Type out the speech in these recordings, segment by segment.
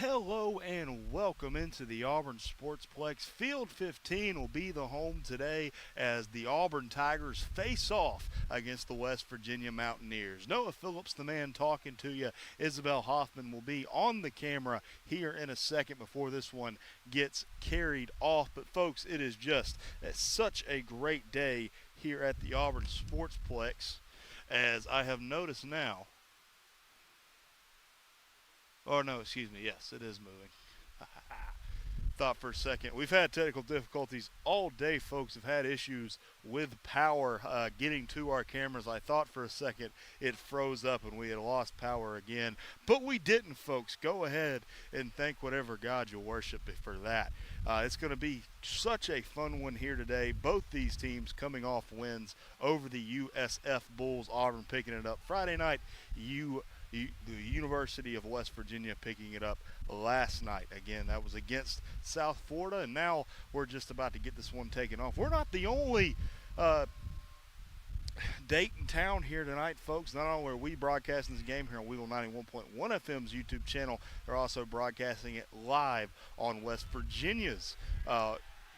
Hello and welcome into the Auburn Sportsplex. Field 15 will be the home today as the Auburn Tigers face off against the West Virginia Mountaineers. Noah Phillips, the man talking to you. Isabel Hoffman will be on the camera here in a second before this one gets carried off. But folks, it is just such a great day here at the Auburn Sportsplex, as I have noticed now. Oh, no, excuse me. Yes, it is moving. Thought for a second. We've had technical difficulties all day, folks. Have had issues with power getting to our cameras. I thought for a second it froze up and we had lost power again. But we didn't, folks. Go ahead and thank whatever God you worship for that. It's going to be such a fun one here today. Both these teams coming off wins over the USF Bulls. Auburn picking it up Friday night. The University of West Virginia picking it up last night. Again, that was against South Florida, and now we're just about to get this one taken off. We're not the only Dayton town here tonight, folks. Not only are we broadcasting this game here on WEGL 91.1 FM's YouTube channel, they're also broadcasting it live on West Virginia's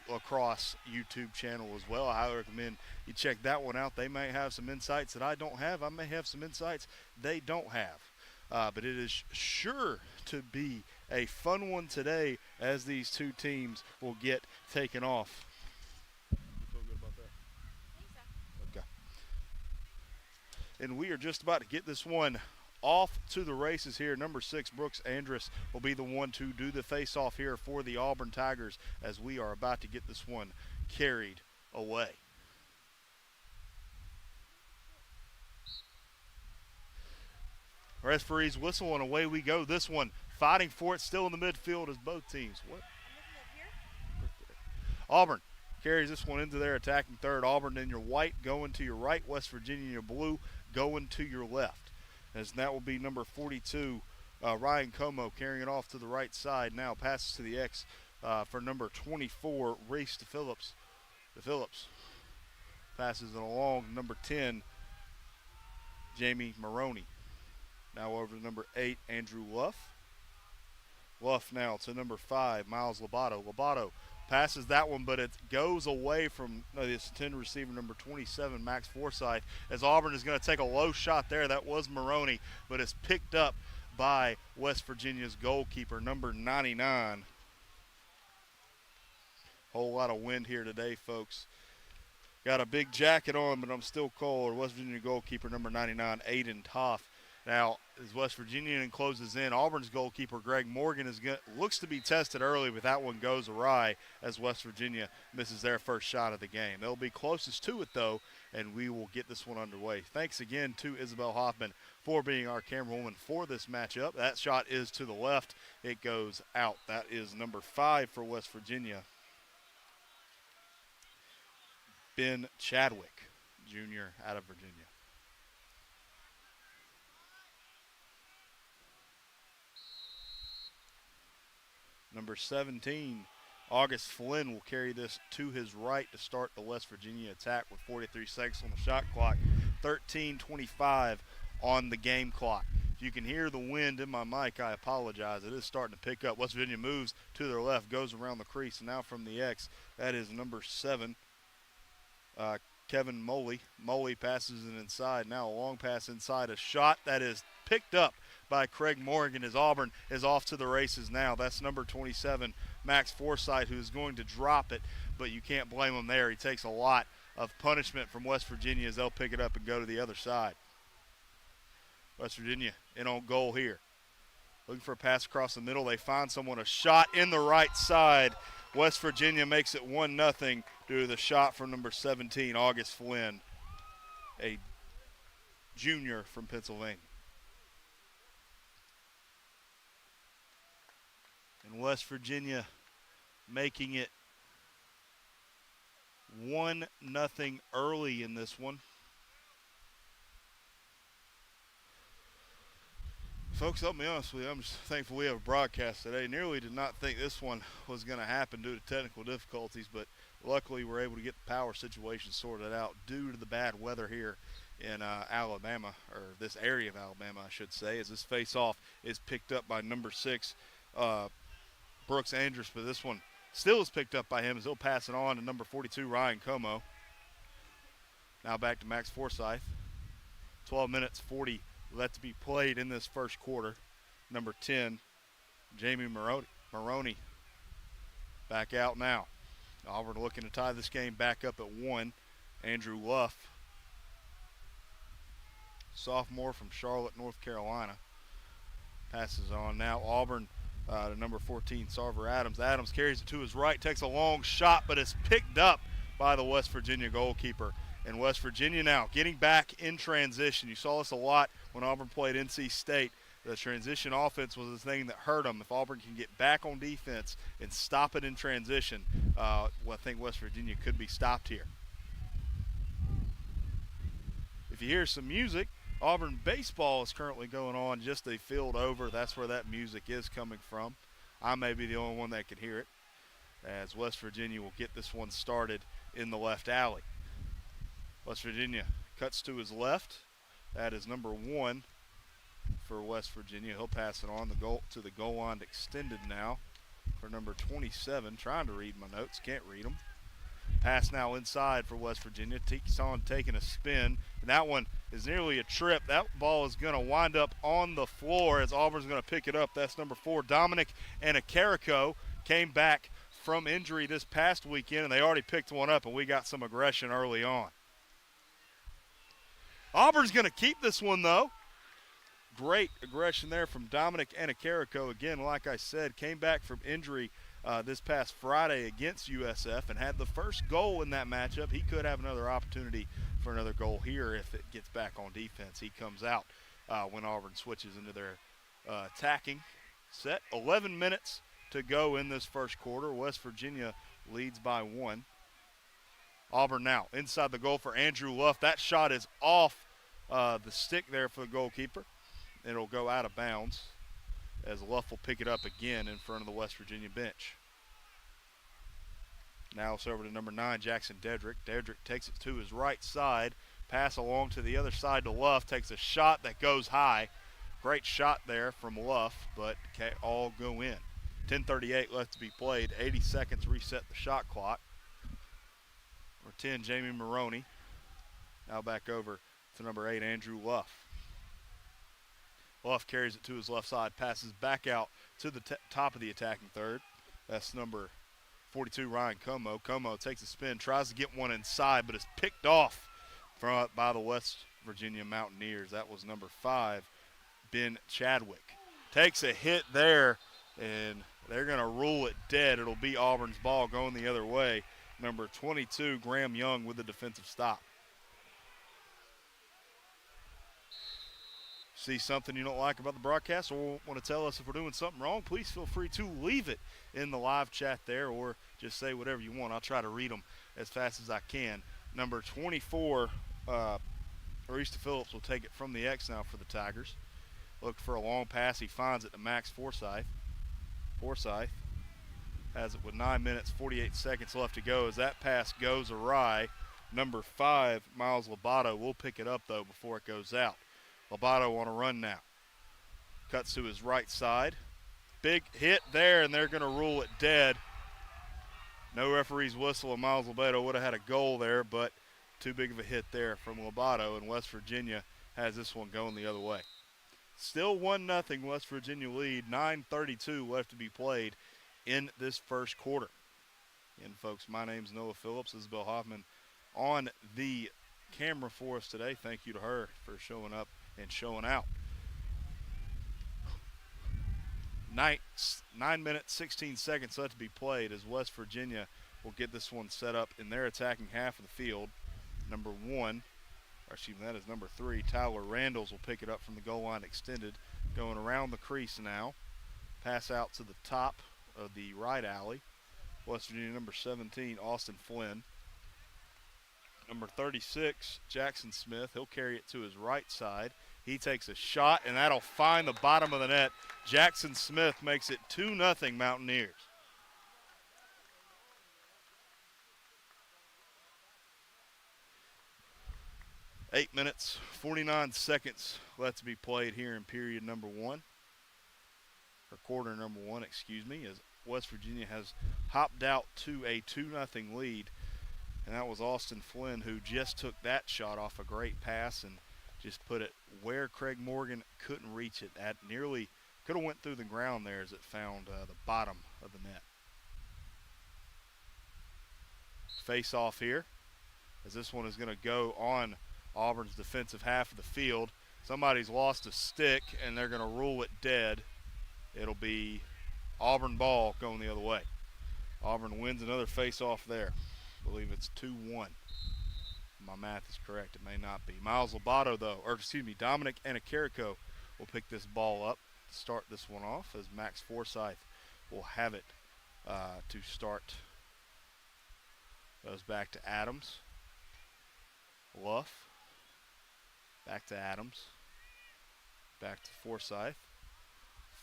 Lacrosse YouTube channel as well. I recommend you check that one out. They may have some insights that I don't have. I may have some insights they don't have. But it is sure to be a fun one today as these two teams will get taken off. You feel good about that? I think so. Okay. And we are just about to get this one off to the races here. Number 6, Brooks Andrus, will be the one to do the face-off here for the Auburn Tigers as we are about to get this one carried away. Referee's whistle and away we go. This one fighting for it still in the midfield as both teams. What? I'm looking up here. Auburn carries this one into their attacking third. Auburn in your white going to your right. West Virginia in your blue going to your left. As that will be number 42, Ryan Como carrying it off to the right side. Now passes to the X for number 24, Reese to Phillips. To Phillips passes it along. Number 10, Jamie Maroney. Now over to number 8, Andrew Luff. Luff now to number 5, Miles Lobato. Lobato passes that one, but it goes away from the intended receiver, number 27, Max Forsythe, as Auburn is going to take a low shot there. That was Maroney, but it's picked up by West Virginia's goalkeeper, number 99. Whole lot of wind here today, folks. Got a big jacket on, but I'm still cold. West Virginia goalkeeper, number 99, Aiden Toff. Now, as West Virginia closes in, Auburn's goalkeeper, Greg Morgan, looks to be tested early, but that one goes awry as West Virginia misses their first shot of the game. They'll be closest to it, though, and we will get this one underway. Thanks again to Isabel Hoffman for being our camerawoman for this matchup. That shot is to the left. It goes out. That is number 5 for West Virginia, Ben Chadwick, Jr. out of Virginia. Number 17, August Flynn, will carry this to his right to start the West Virginia attack with 43 seconds on the shot clock, 13:25 on the game clock. If you can hear the wind in my mic, I apologize. It is starting to pick up. West Virginia moves to their left, goes around the crease, and now from the X, that is number 7, Kevin Moley. Moley passes it inside. Now a long pass inside. A shot that is picked up by Craig Morgan as Auburn is off to the races now. That's number 27, Max Forsythe, who is going to drop it, but you can't blame him there. He takes a lot of punishment from West Virginia as they'll pick it up and go to the other side. West Virginia in on goal here. Looking for a pass across the middle. They find someone, a shot in the right side. West Virginia makes it 1-0 due to the shot from number 17, August Flynn, a junior from Pennsylvania. And West Virginia making it 1-0 early in this one. Folks, I'll be honest with you, I'm just thankful we have a broadcast today. Nearly did not think this one was going to happen due to technical difficulties, but luckily we're able to get the power situation sorted out due to the bad weather here in Alabama, or this area of Alabama, I should say, as this face-off is picked up by number 6, Brooks Andrus, but this one still is picked up by him as he'll pass it on to number 42, Ryan Como. Now back to Max Forsyth. 12 minutes, 40 left to be played in this first quarter. Number 10, Jamie Maroney back out now. Auburn looking to tie this game back up at 1. Andrew Luff, sophomore from Charlotte, North Carolina, passes on now. Auburn to number 14, Sarver Adams. Adams carries it to his right, takes a long shot, but it's picked up by the West Virginia goalkeeper. And West Virginia now getting back in transition. You saw this a lot when Auburn played NC State. The transition offense was the thing that hurt them. If Auburn can get back on defense and stop it in transition, I think West Virginia could be stopped here. If you hear some music, Auburn baseball is currently going on just a field over. That's where that music is coming from. I may be the only one that can hear it, as West Virginia will get this one started in the left alley. West Virginia cuts to his left. That is number 1 for West Virginia. He'll pass it on to the goal line extended now for number 27. Trying to read my notes, can't read them. Pass now inside for West Virginia. Keeps on taking a spin. And that one is nearly a trip. That ball is going to wind up on the floor as Auburn's going to pick it up. That's number 4, Dominic Anacarico. Came back from injury this past weekend, and they already picked one up, and we got some aggression early on. Auburn's going to keep this one, though. Great aggression there from Dominic Anacarico. Again, like I said, came back from injury this past Friday against USF and had the first goal in that matchup. He could have another opportunity for another goal here if it gets back on defense. He comes out when Auburn switches into their attacking set. 11 minutes to go in this first quarter. West Virginia leads by 1. Auburn now inside the goal for Andrew Luff. That shot is off the stick there for the goalkeeper. It'll go out of bounds as Luff will pick it up again in front of the West Virginia bench. Now it's over to number 9, Jackson Dedrick. Dedrick takes it to his right side. Pass along to the other side to Luff. Takes a shot that goes high. Great shot there from Luff, but can't all go in. 10:38 left to be played. 80 seconds reset the shot clock. Number 10, Jamie Maroney. Now back over to number 8, Andrew Luff. Luff carries it to his left side, passes back out to the top of the attacking third. That's number 42, Ryan Como. Como takes a spin, tries to get one inside, but is picked off by the West Virginia Mountaineers. That was number 5, Ben Chadwick. Takes a hit there, and they're going to rule it dead. It'll be Auburn's ball going the other way. Number 22, Graham Young with the defensive stop. See something you don't like about the broadcast or want to tell us if we're doing something wrong, please feel free to leave it in the live chat there or just say whatever you want. I'll try to read them as fast as I can. Number 24, Arista Phillips will take it from the X now for the Tigers. Look for a long pass. He finds it to Max Forsyth. Forsyth has it with 9 minutes, 48 seconds left to go. As that pass goes awry, number 5, Miles Lobato, will pick it up, though, before it goes out. Lobato on a run now. Cuts to his right side. Big hit there, and they're going to rule it dead. No referee's whistle, and Miles Lobato would have had a goal there, but too big of a hit there from Lobato, and West Virginia has this one going the other way. Still 1-0 West Virginia lead. 9:32 left to be played in this first quarter. And, folks, my name's Noah Phillips. Isabel Hoffman on the camera for us today. Thank you to her for showing up and showing out. 9 minutes, 16 seconds left to be played as West Virginia will get this one set up in their attacking half of the field. Number 1, or excuse me, that is number 3, Tyler Randalls will pick it up from the goal line extended. Going around the crease now. Pass out to the top of the right alley. West Virginia number 17, Austin Flynn. Number 36, Jackson Smith. He'll carry it to his right side. He takes a shot, and that'll find the bottom of the net. Jackson Smith makes it 2-0 Mountaineers. Eight minutes, 49 seconds left to be played here in period number 1. or quarter number 1, as West Virginia has hopped out to a 2-0 lead. And that was Austin Flynn who just took that shot off a great pass and just put it where Craig Morgan couldn't reach it. At nearly could have went through the ground there as it found the bottom of the net. Face off here, as this one is going to go on Auburn's defensive half of the field. Somebody's lost a stick, and they're going to rule it dead. It'll be Auburn ball going the other way. Auburn wins another face-off there. I believe it's 2-1. My math is correct. It may not be. Miles Lobato, though, Dominic Anacarico will pick this ball up to start this one off, as Max Forsyth will have it to start. Goes back to Adams. Luff. Back to Adams. Back to Forsyth.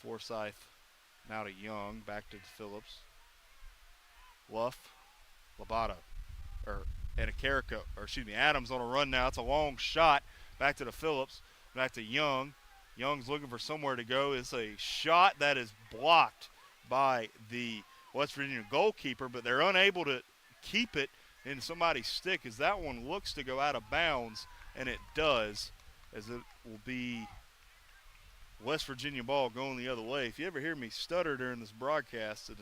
Forsyth now to Young. Back to Phillips. Luff. Lobato. Adams on a run now. It's a long shot. Back to the Phillips. Back to Young. Young's looking for somewhere to go. It's a shot that is blocked by the West Virginia goalkeeper, but they're unable to keep it in somebody's stick as that one looks to go out of bounds, and it does, as it will be West Virginia ball going the other way. If you ever hear me stutter during this broadcast, it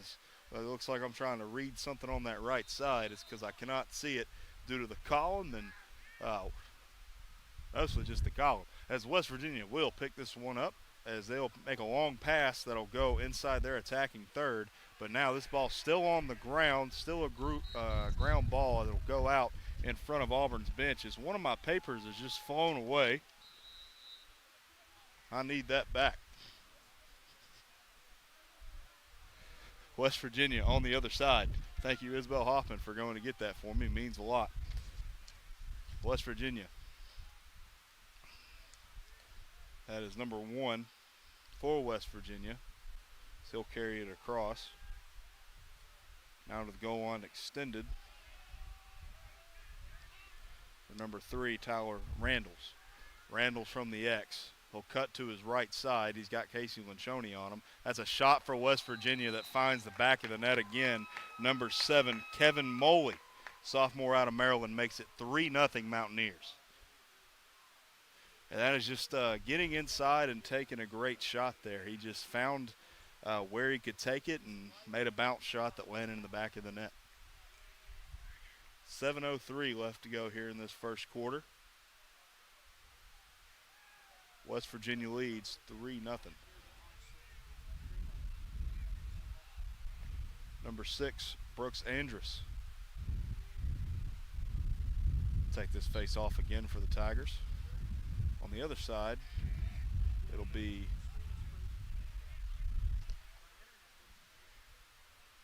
looks like I'm trying to read something on that right side. It's because I cannot see it due to the column and mostly just the column. As West Virginia will pick this one up, as they'll make a long pass that'll go inside their attacking third. But now this ball's still on the ground, still a ground ball that'll go out in front of Auburn's bench. As one of my papers has just flown away. I need that back. West Virginia on the other side. Thank you, Isabel Hoffman, for going to get that for me. It means a lot. West Virginia. That is number 1 for West Virginia. So he'll carry it across. Now to the goal line extended. For number 3, Tyler Randalls. Randalls from the X. He'll cut to his right side. He's got Casey Lanchoni on him. That's a shot for West Virginia that finds the back of the net again. Number 7, Kevin Moley, sophomore out of Maryland, makes it 3-0 Mountaineers. And that is just getting inside and taking a great shot there. He just found where he could take it and made a bounce shot that landed in the back of the net. 7:03 left to go here in this first quarter. West Virginia leads 3-0. Number 6, Brooks Andrus. Take this face off again for the Tigers. On the other side, it'll be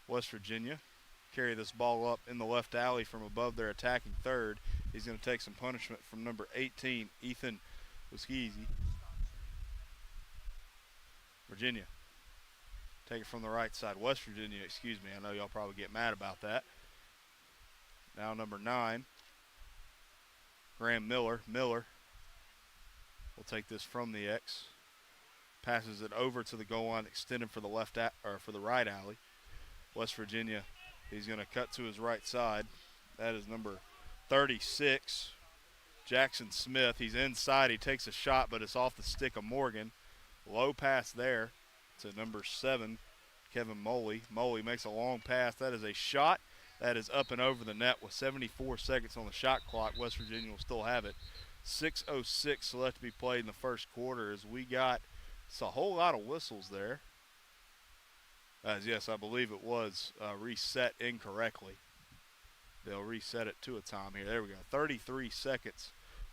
West Virginia. Carry this ball up in the left alley from above their attacking third. He's going to take some punishment from number 18, Ethan Wiskizi. Virginia. Take it from the right side. West Virginia, excuse me. I know y'all probably get mad about that. Now number 9, Graham Miller. Miller will take this from the X. Passes it over to the goal line, extended for the for the right alley. West Virginia, he's going to cut to his right side. That is number 36, Jackson Smith. He's inside. He takes a shot, but it's off the stick of Morgan. Low pass there to number 7, Kevin Moley. Moley makes a long pass. That is a shot that is up and over the net with 74 seconds on the shot clock. West Virginia will still have it. 6:06 left to be played in the first quarter as we got a whole lot of whistles there. Yes, I believe it was reset incorrectly. They'll reset it to a time here. There we go. 33 seconds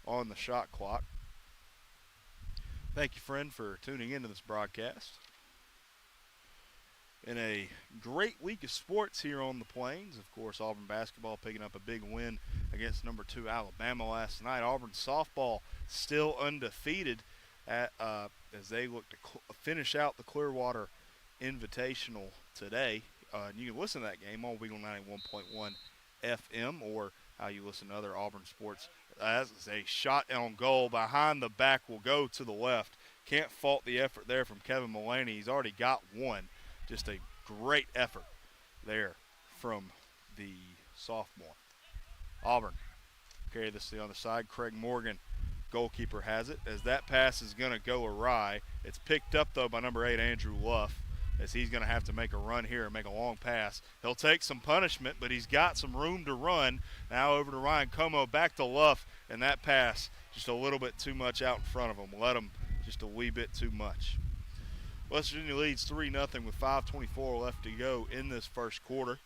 on the shot clock. Thank you, friend, for tuning into this broadcast. In a great week of sports here on the Plains. Of course, Auburn basketball picking up a big win against number 2 Alabama last night. Auburn softball still undefeated as they look to finish out the Clearwater Invitational today. And you can listen to that game on WEGL 91.1 FM or how you listen to other Auburn sports. As a shot on goal behind the back will go to the left. can't fault the effort there from Kevin Mullaney. He's already got one. Just a great effort there from the sophomore. Auburn carry this to the other side. Craig Morgan, goalkeeper, has it. As that pass is going to go awry. It's picked up, though, by number 8, Andrew Luff, as he's going to have to make a run here and make a long pass. He'll take some punishment, but he's got some room to run. Now over to Ryan Como, back to Luff, and that pass just a little bit too much out in front of him. Let him just a wee bit too much. West Virginia leads 3-0 with 5:24 left to go in this first quarter,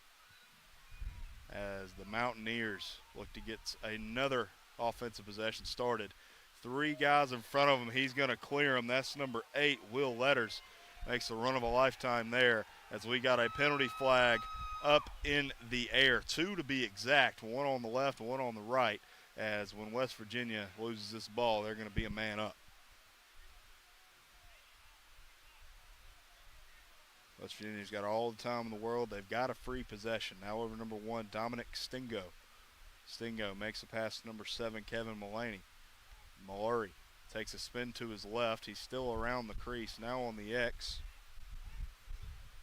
as the Mountaineers look to get another offensive possession started. 3 guys in front of him. He's going to clear them. That's number 8, Will Letters. Makes the run of a lifetime there, as we got a penalty flag up in the air. 2 to be exact, 1 on the left, 1 on the right, as when West Virginia loses this ball, they're going to be a man up. West Virginia's got all the time in the world. They've got a free possession. Now over number 1, Dominic Stingo. Stingo makes a pass to number 7, Kevin Mullaney. Mallory takes a spin to his left. He's still around the crease, now on the X.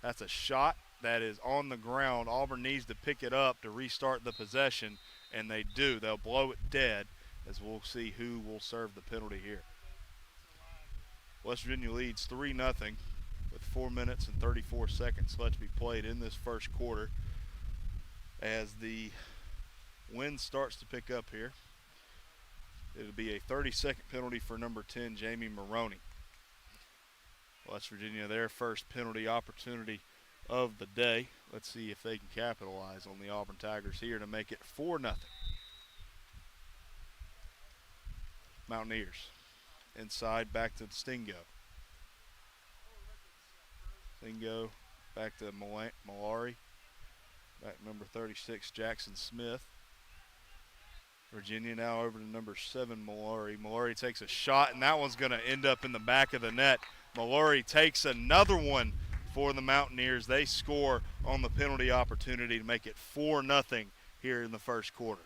That's a shot that is on the ground. Auburn needs to pick it up to restart the possession, and they do. They'll blow it dead, as we'll see who will serve the penalty here. West Virginia leads 3-0 with 4 minutes and 34 seconds left to be played in this first quarter, as the wind starts to pick up here. It'll be a 30-second penalty for number 10, Jamie Maroney. West Virginia, their first penalty opportunity of the day. Let's see if they can capitalize on the Auburn Tigers here to make it 4-0. Mountaineers inside, back to Stingo. Stingo back to Mallory. Back to number 36, Jackson Smith. Virginia now over to number 7, Mallory. Mallory takes a shot, and that one's going to end up in the back of the net. Mallory takes another one for the Mountaineers. They score on the penalty opportunity to make it 4-0 here in the first quarter.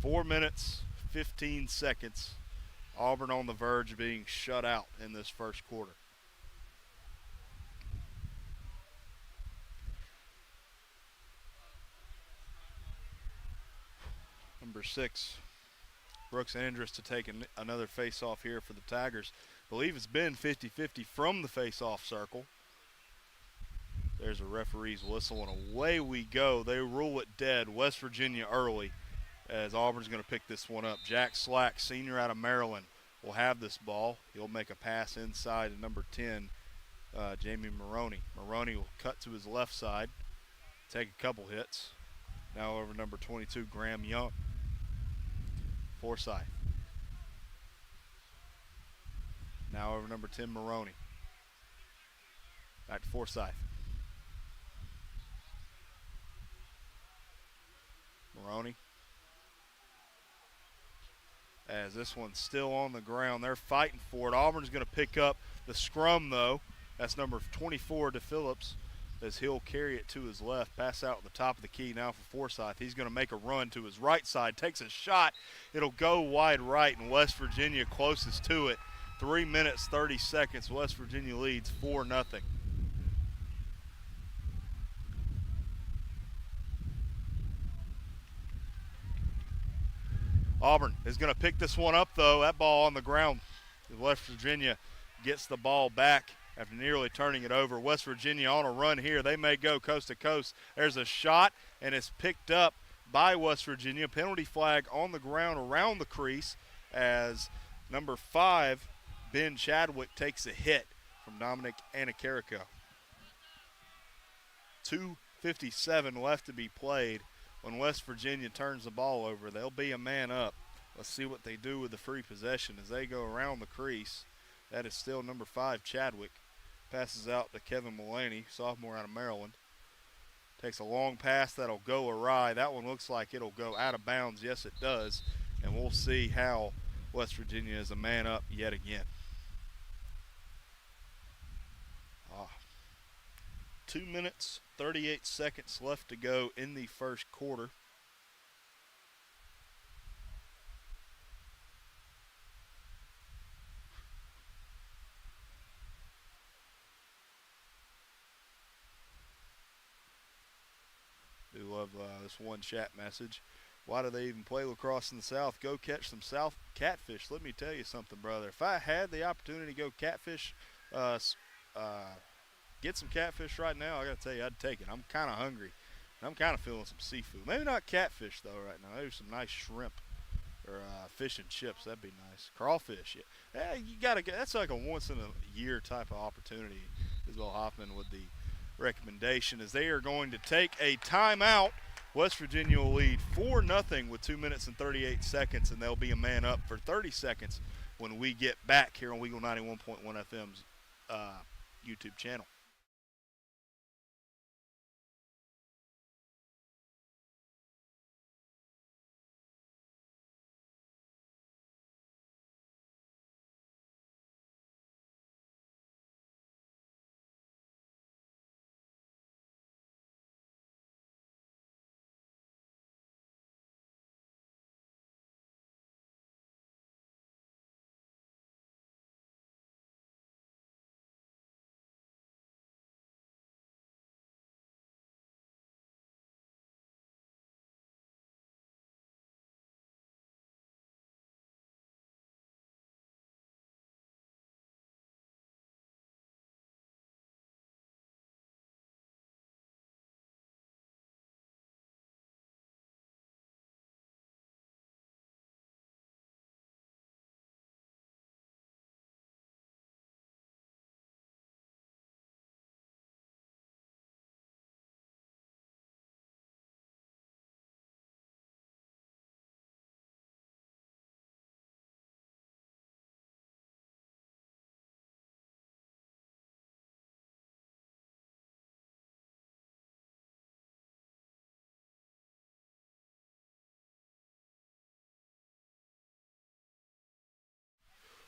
Four minutes, 15 seconds. Auburn on the verge of being shut out in this first quarter. Number 6, Brooks Andrus to take another face-off here for the Tigers. I believe it's been 50-50 from the face-off circle. There's a referee's whistle, and away we go. They rule it dead. West Virginia early, as Auburn's going to pick this one up. Jack Slack, senior out of Maryland, will have this ball. He'll make a pass inside to number 10, Jamie Maroney. Maroney will cut to his left side, take a couple hits. Now over number 22, Graham Young. Forsyth. Now over number 10, Maroney. Back to Forsyth. Maroney. As this one's still on the ground. They're fighting for it. Auburn's going to pick up the scrum, though. That's number 24 to Phillips, as he'll carry it to his left, pass out at the top of the key now for Forsyth. He's going to make a run to his right side, takes a shot. It'll go wide right, and West Virginia closest to it. 3 minutes, 30 seconds. West Virginia leads 4-0. Auburn is going to pick this one up, though. That ball on the ground. West Virginia gets the ball back after nearly turning it over. West Virginia on a run here. They may go coast to coast. There's a shot, and it's picked up by West Virginia. Penalty flag on the ground around the crease, as number 5, Ben Chadwick, takes a hit from Dominic Anacarico. 2:57 left to be played. When West Virginia turns the ball over, they'll be a man up. Let's see what they do with the free possession as they go around the crease. That is still number 5, Chadwick. Passes out to Kevin Mullaney, sophomore out of Maryland. Takes a long pass that'll go awry. That one looks like it'll go out of bounds. Yes, it does. And we'll see how West Virginia is a man up yet again. 2 minutes, 38 seconds left to go in the first quarter. of this one chat message. Why do they even play lacrosse in the South? Go catch some South catfish. Let me tell you something, brother. If I had the opportunity to go catfish, get some catfish right now, I got to tell you, I'd take it. I'm kind of hungry. And I'm kind of feeling some seafood. Maybe not catfish, though, right now. Maybe some nice shrimp or fish and chips. That'd be nice. Crawfish. Yeah, you got to get. That's like a once-in-a-year type of opportunity. Isabel Hoffman with the recommendation as they are going to take a timeout. West Virginia will lead 4-0 with 2 minutes and 38 seconds, and they'll be a man up for 30 seconds when we get back here on WEGL 91.1 FM's YouTube channel.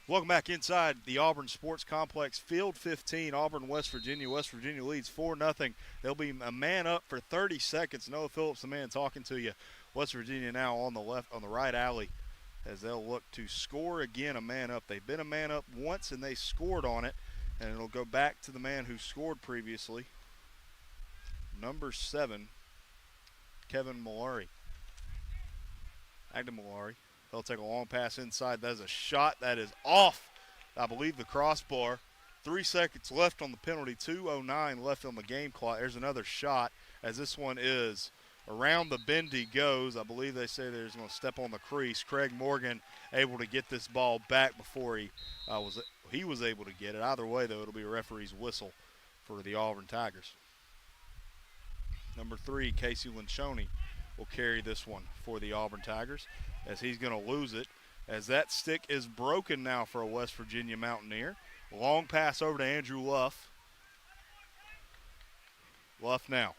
Welcome back inside the Auburn Sports Complex. Field 15, Auburn, West Virginia. West Virginia leads 4-0. They'll be a man up for 30 seconds. Noah Phillips, the man talking to you. West Virginia now on the right alley as they'll look to score again, a man up. They've been a man up once and they scored on it, and it'll go back to the man who scored previously. Number 7, Kevin Mallory. Agden Mallory. They'll take a long pass inside. That is a shot that is off, I believe, the crossbar. 3 seconds left on the penalty. 2:09 left on the game clock. There's another shot as this one is around the bend he goes. I believe they say there's going to step on the crease. Craig Morgan able to get this ball back before he was able to get it. Either way, though, it'll be a referee's whistle for the Auburn Tigers. Number 3, Casey Linchoni will carry this one for the Auburn Tigers as he's going to lose it as that stick is broken now for a West Virginia Mountaineer. Long pass over to Andrew Luff. Luff now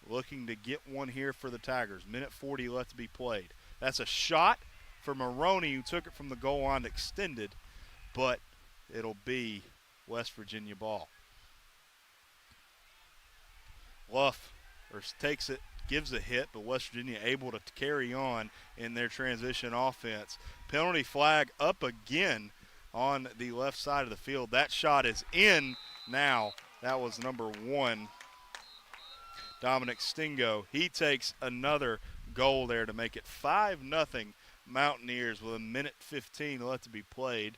looking to get one here for the Tigers. Minute 40 left to be played. That's a shot for Maroney, who took it from the goal line extended, but it'll be West Virginia ball. Luff takes it, gives a hit, but West Virginia able to carry on in their transition offense. Penalty flag up again on the left side of the field. That shot is in now. That was number 1, Dominic Stingo. He takes another goal there to make it 5-0 Mountaineers with a minute 15 left to be played.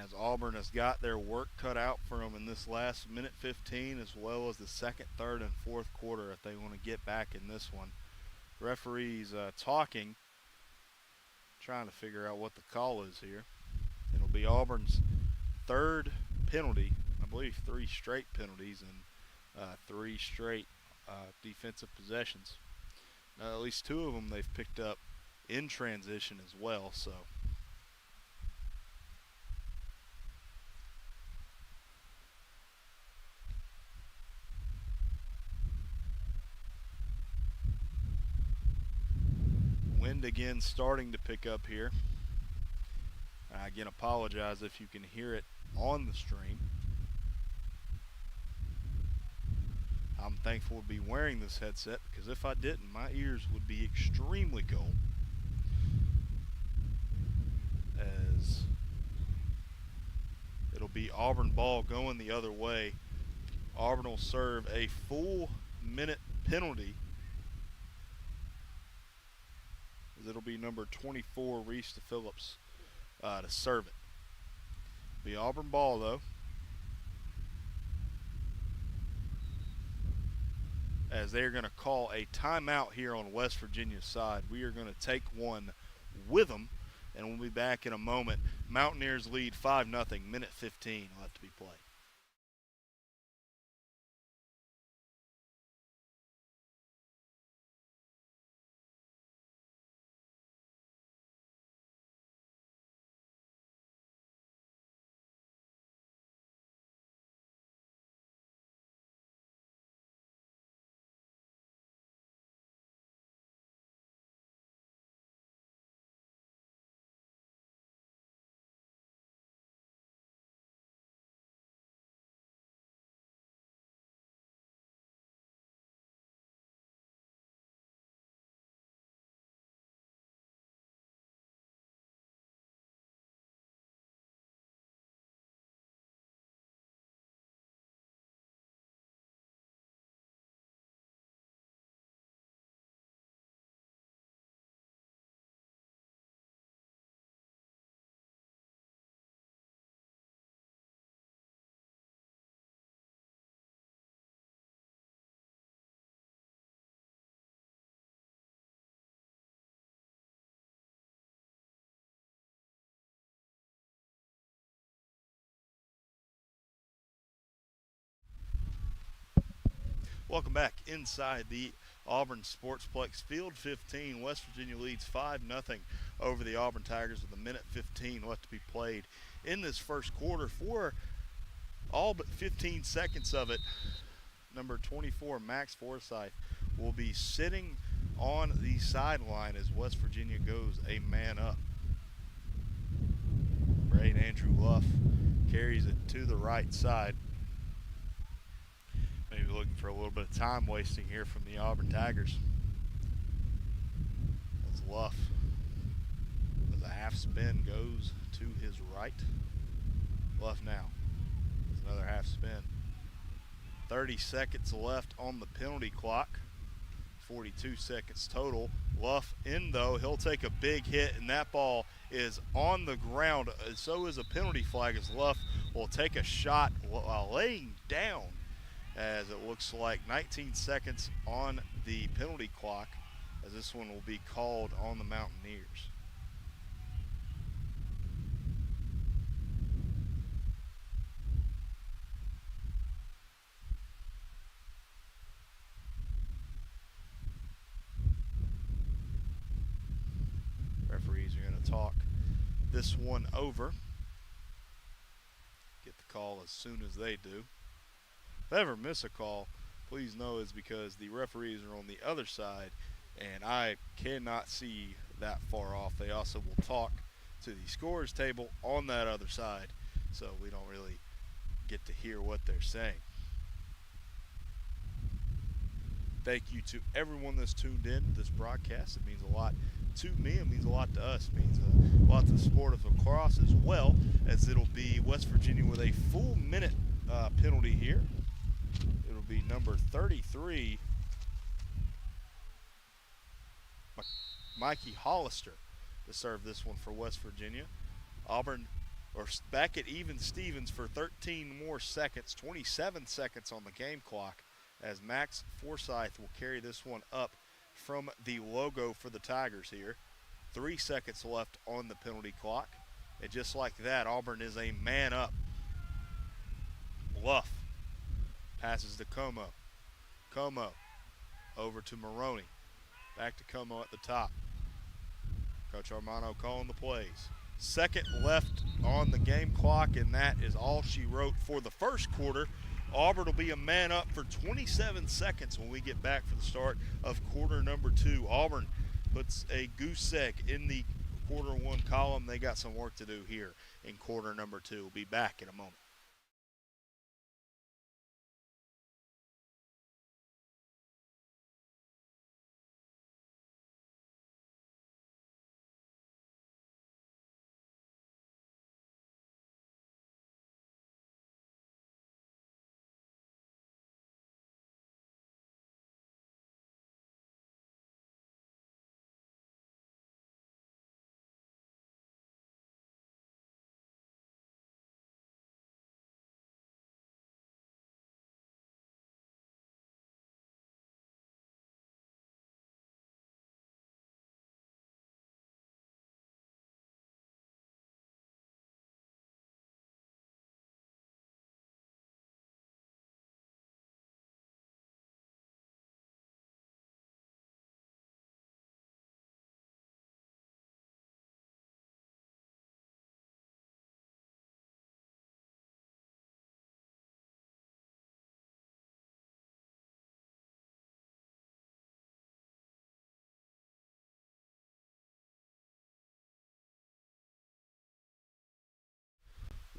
As Auburn has got their work cut out for them in this last minute 15, as well as the second, third, and fourth quarter if they want to get back in this one. Referees talking, trying to figure out what the call is here. It'll be Auburn's third penalty, I believe 3 straight penalties and 3 straight defensive possessions. At least 2 of them they've picked up in transition as well, so. Wind again starting to pick up here. I again apologize if you can hear it on the stream. I'm thankful to be wearing this headset because if I didn't, my ears would be extremely cold. as it'll be Auburn ball going the other way. Auburn will serve a full minute penalty, as it'll be number 24, Reese Phillips, to serve it. Be Auburn ball, though, as they're going to call a timeout here on West Virginia's side. We are going to take one with them, and we'll be back in a moment. Mountaineers lead 5-0, minute 15 left to be played. Welcome back inside the Auburn Sportsplex. Field 15, West Virginia leads 5-0 over the Auburn Tigers with a minute 15 left to be played in this first quarter. For all but 15 seconds of it, number 24, Max Forsyth, will be sitting on the sideline as West Virginia goes a man up. Great Andrew Luff carries it to the right side. Maybe looking for a little bit of time wasting here from the Auburn Tigers. As Luff, as a half spin, goes to his right. Luff now. It's another half spin. 30 seconds left on the penalty clock. 42 seconds total. Luff in, though. He'll take a big hit, and that ball is on the ground. So is a penalty flag, as Luff will take a shot while laying down, as it looks like 19 seconds on the penalty clock, as this one will be called on the Mountaineers. Referees are going to talk this one over. Get the call as soon as they do. If I ever miss a call, please know it's because the referees are on the other side and I cannot see that far off. They also will talk to the scorers table on that other side, so we don't really get to hear what they're saying. Thank you to everyone that's tuned in to this broadcast. It means a lot to me. It means a lot to us. It means a lot to the sport of lacrosse as well, as it'll be West Virginia with a full minute penalty here. It'll be number 33, Mikey Hollister, to serve this one for West Virginia. Auburn, or back at even Stevens for 13 more seconds, 27 seconds on the game clock, as Max Forsyth will carry this one up from the logo for the Tigers here. 3 seconds left on the penalty clock. And just like that, Auburn is a man up. Luff passes to Como. Como over to Maroney. Back to Como at the top. Coach Armano calling the plays. Second left on the game clock, and that is all she wrote for the first quarter. Auburn will be a man up for 27 seconds when we get back for the start of quarter number 2. Auburn puts a goose egg in the quarter 1 column. They got some work to do here in quarter number 2. We'll be back in a moment.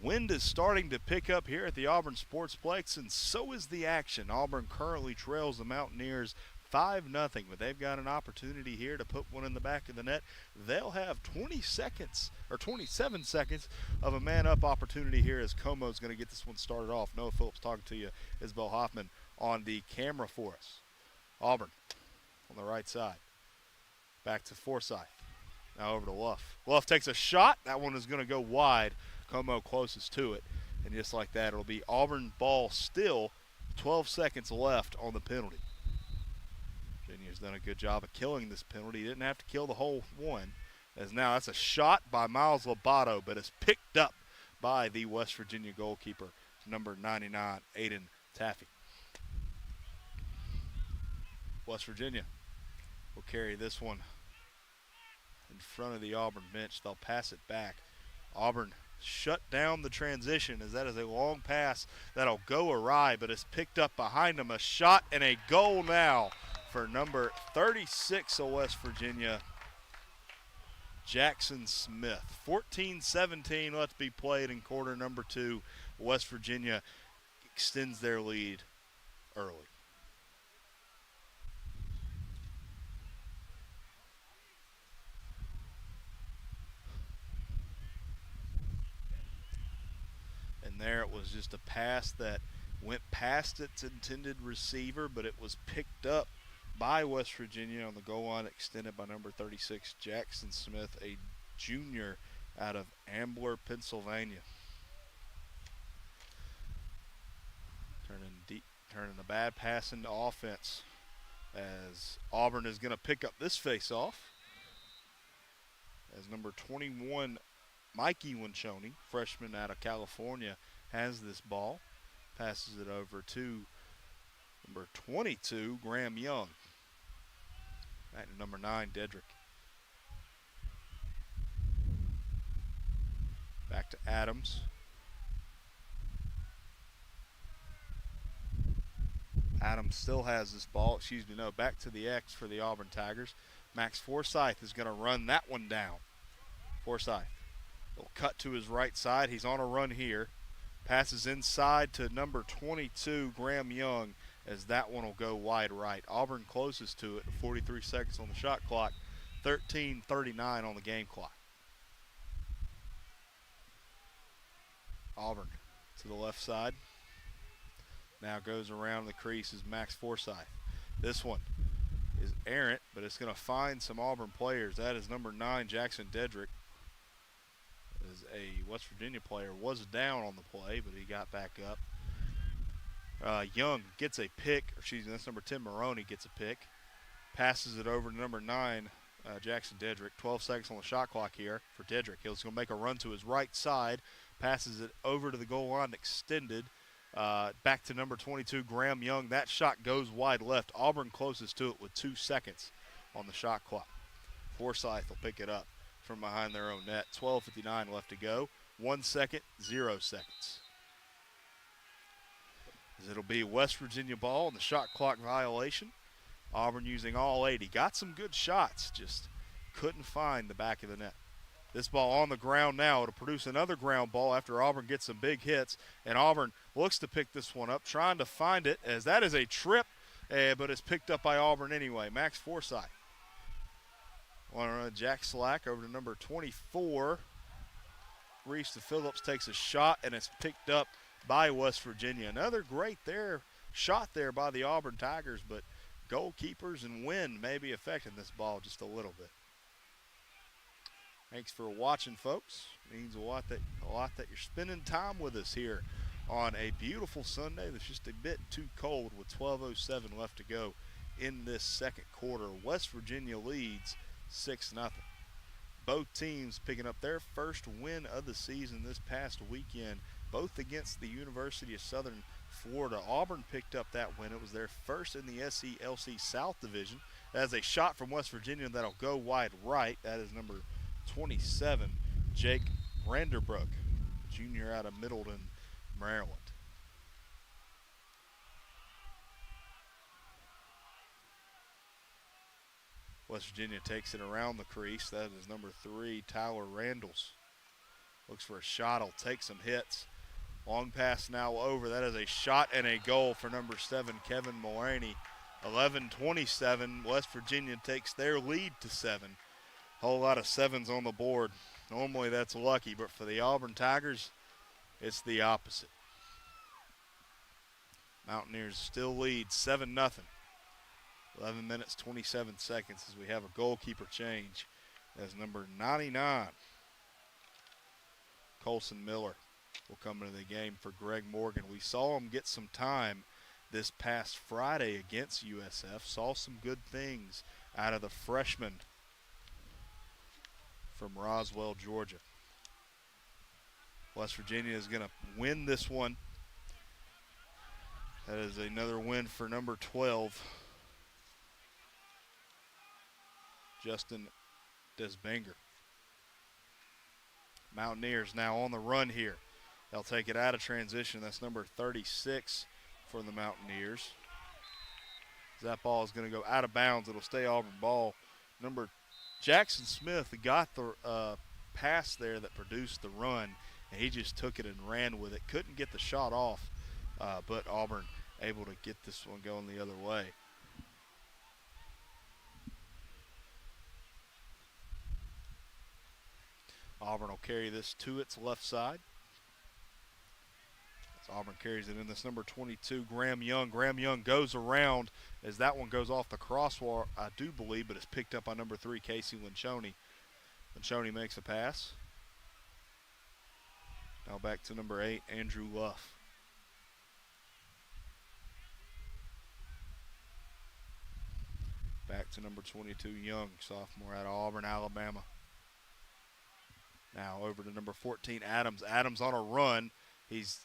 Wind is starting to pick up here at the Auburn Sportsplex, and so is the action. Auburn currently trails the Mountaineers 5-0, but they've got an opportunity here to put one in the back of the net. They'll have 20 seconds or 27 seconds of a man-up opportunity here as Como's going to get this one started off. Noah Phillips talking to you, Isabel Hoffman on the camera for us. Auburn on the right side. Back to Forsyth. Now over to Luff. Luff takes a shot. That one is going to go wide. Como closest to it. And just like that, it'll be Auburn ball still. 12 seconds left on the penalty. Virginia's done a good job of killing this penalty. He didn't have to kill the whole one. As now that's a shot by Miles Lobato, but it's picked up by the West Virginia goalkeeper, number 99, Aiden Taffy. West Virginia will carry this one in front of the Auburn bench. They'll pass it back. Auburn shut down the transition as that is a long pass that'll go awry, but it's picked up behind them. A shot and a goal now for number 36 of West Virginia, Jackson Smith. 14-17 left to be played in quarter number 2. West Virginia extends their lead early. And there it was just a pass that went past its intended receiver, but it was picked up by West Virginia on the goal line, extended by number 36, Jackson Smith, a junior out of Ambler, Pennsylvania. Turning a bad pass into offense as Auburn is going to pick up this face-off as number 21, Mikey Winchoni, freshman out of California, has this ball. Passes it over to number 22, Graham Young. Back to number 9, Dedrick. Back to Adams. Adams still has this ball. Back to the X for the Auburn Tigers. Max Forsyth is going to run that one down. Forsyth will cut to his right side. He's on a run here. Passes inside to number 22, Graham Young, as that one will go wide right. Auburn closest to it, 43 seconds on the shot clock, 13:39 on the game clock. Auburn to the left side. Now goes around the crease is Max Forsyth. This one is errant, but it's going to find some Auburn players. That is number 9, Jackson Dedrick. As a West Virginia player was down on the play, but he got back up. Young gets a pick, that's number 10, Maroney gets a pick. Passes it over to number 9, Jackson Dedrick. 12 seconds on the shot clock here for Dedrick. He's going to make a run to his right side. Passes it over to the goal line, extended. Back to number 22, Graham Young. That shot goes wide left. Auburn closest to it with 2 seconds on the shot clock. Forsyth will pick it up from behind their own net. 12:59 left to go. 1 second, 0 seconds. As it'll be West Virginia ball and the shot clock violation. Auburn using all 80. Got some good shots, just couldn't find the back of the net. This ball on the ground now. It'll produce another ground ball after Auburn gets some big hits. And Auburn looks to pick this one up, trying to find it, as that is a trip, but it's picked up by Auburn anyway. Max Forsyth. Jack Slack over to number 24. Reese Phillips takes a shot, and it's picked up by West Virginia. Another great shot there by the Auburn Tigers, but goalkeepers and wind may be affecting this ball just a little bit. Thanks for watching, folks. Means a lot that you're spending time with us here on a beautiful Sunday that's just a bit too cold with 12:07 left to go in this second quarter. West Virginia leads 6-0. Both teams picking up their first win of the season this past weekend, both against the University of Southern Florida. Auburn picked up that win. It was their first in the SELC South Division. That is a shot from West Virginia that'll go wide right. That is number 27, Jake Branderbrook, junior out of Middleton, Maryland. West Virginia takes it around the crease. That is number 3, Tyler Randalls. Looks for a shot. He'll take some hits. Long pass now over. That is a shot and a goal for number 7, Kevin Mullaney. 11-27. West Virginia takes their lead to 7. Whole lot of 7s on the board. Normally that's lucky, but for the Auburn Tigers, it's the opposite. Mountaineers still lead 7-0. 11 minutes, 27 seconds as we have a goalkeeper change. As number 99, Colson Miller, will come into the game for Greg Morgan. We saw him get some time this past Friday against USF. Saw some good things out of the freshman from Roswell, Georgia. West Virginia is going to win this one. That is another win for number 12, Justin Desbanger. Mountaineers now on the run here. They'll take it out of transition. That's number 36 for the Mountaineers. That ball is going to go out of bounds. It'll stay Auburn ball. Number Jackson Smith got the pass there that produced the run, and he just took it and ran with it. Couldn't get the shot off, but Auburn able to get this one going the other way. Auburn will carry this to its left side. As Auburn carries it in, this number 22, Graham Young. Graham Young goes around as that one goes off the crossbar, I do believe, but it's picked up by number 3, Casey Linchoni. Linchoni makes a pass. Now back to number 8, Andrew Luff. Back to number 22, Young, sophomore out of Auburn, Alabama. Now over to number 14, Adams. Adams on a run. He's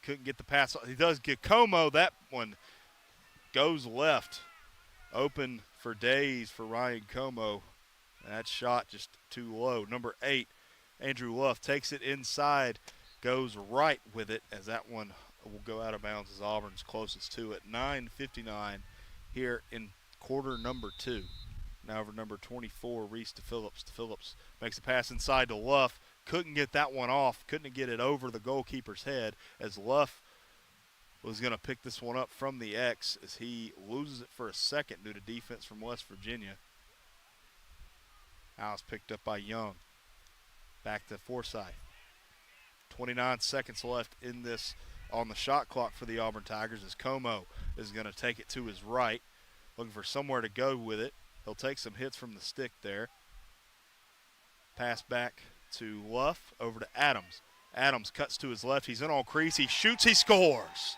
couldn't get the pass. He does get Como. That one goes left. Open for days for Ryan Como. That shot just too low. Number 8, Andrew Luff takes it inside, goes right with it as that one will go out of bounds as Auburn's closest to it. 9:59 here in quarter number 2. Now over number 24, Reese DePhillips. DePhillips makes a pass inside to Luff. Couldn't get that one off. Couldn't get it over the goalkeeper's head as Luff was going to pick this one up from the X as he loses it for a second due to defense from West Virginia. Now it's picked up by Young. Back to Forsyth. 29 seconds left in this on the shot clock for the Auburn Tigers as Como is going to take it to his right. Looking for somewhere to go with it. He'll take some hits from the stick there. Pass back to Luff, over to Adams. Adams cuts to his left. He's in on crease. He shoots. He scores.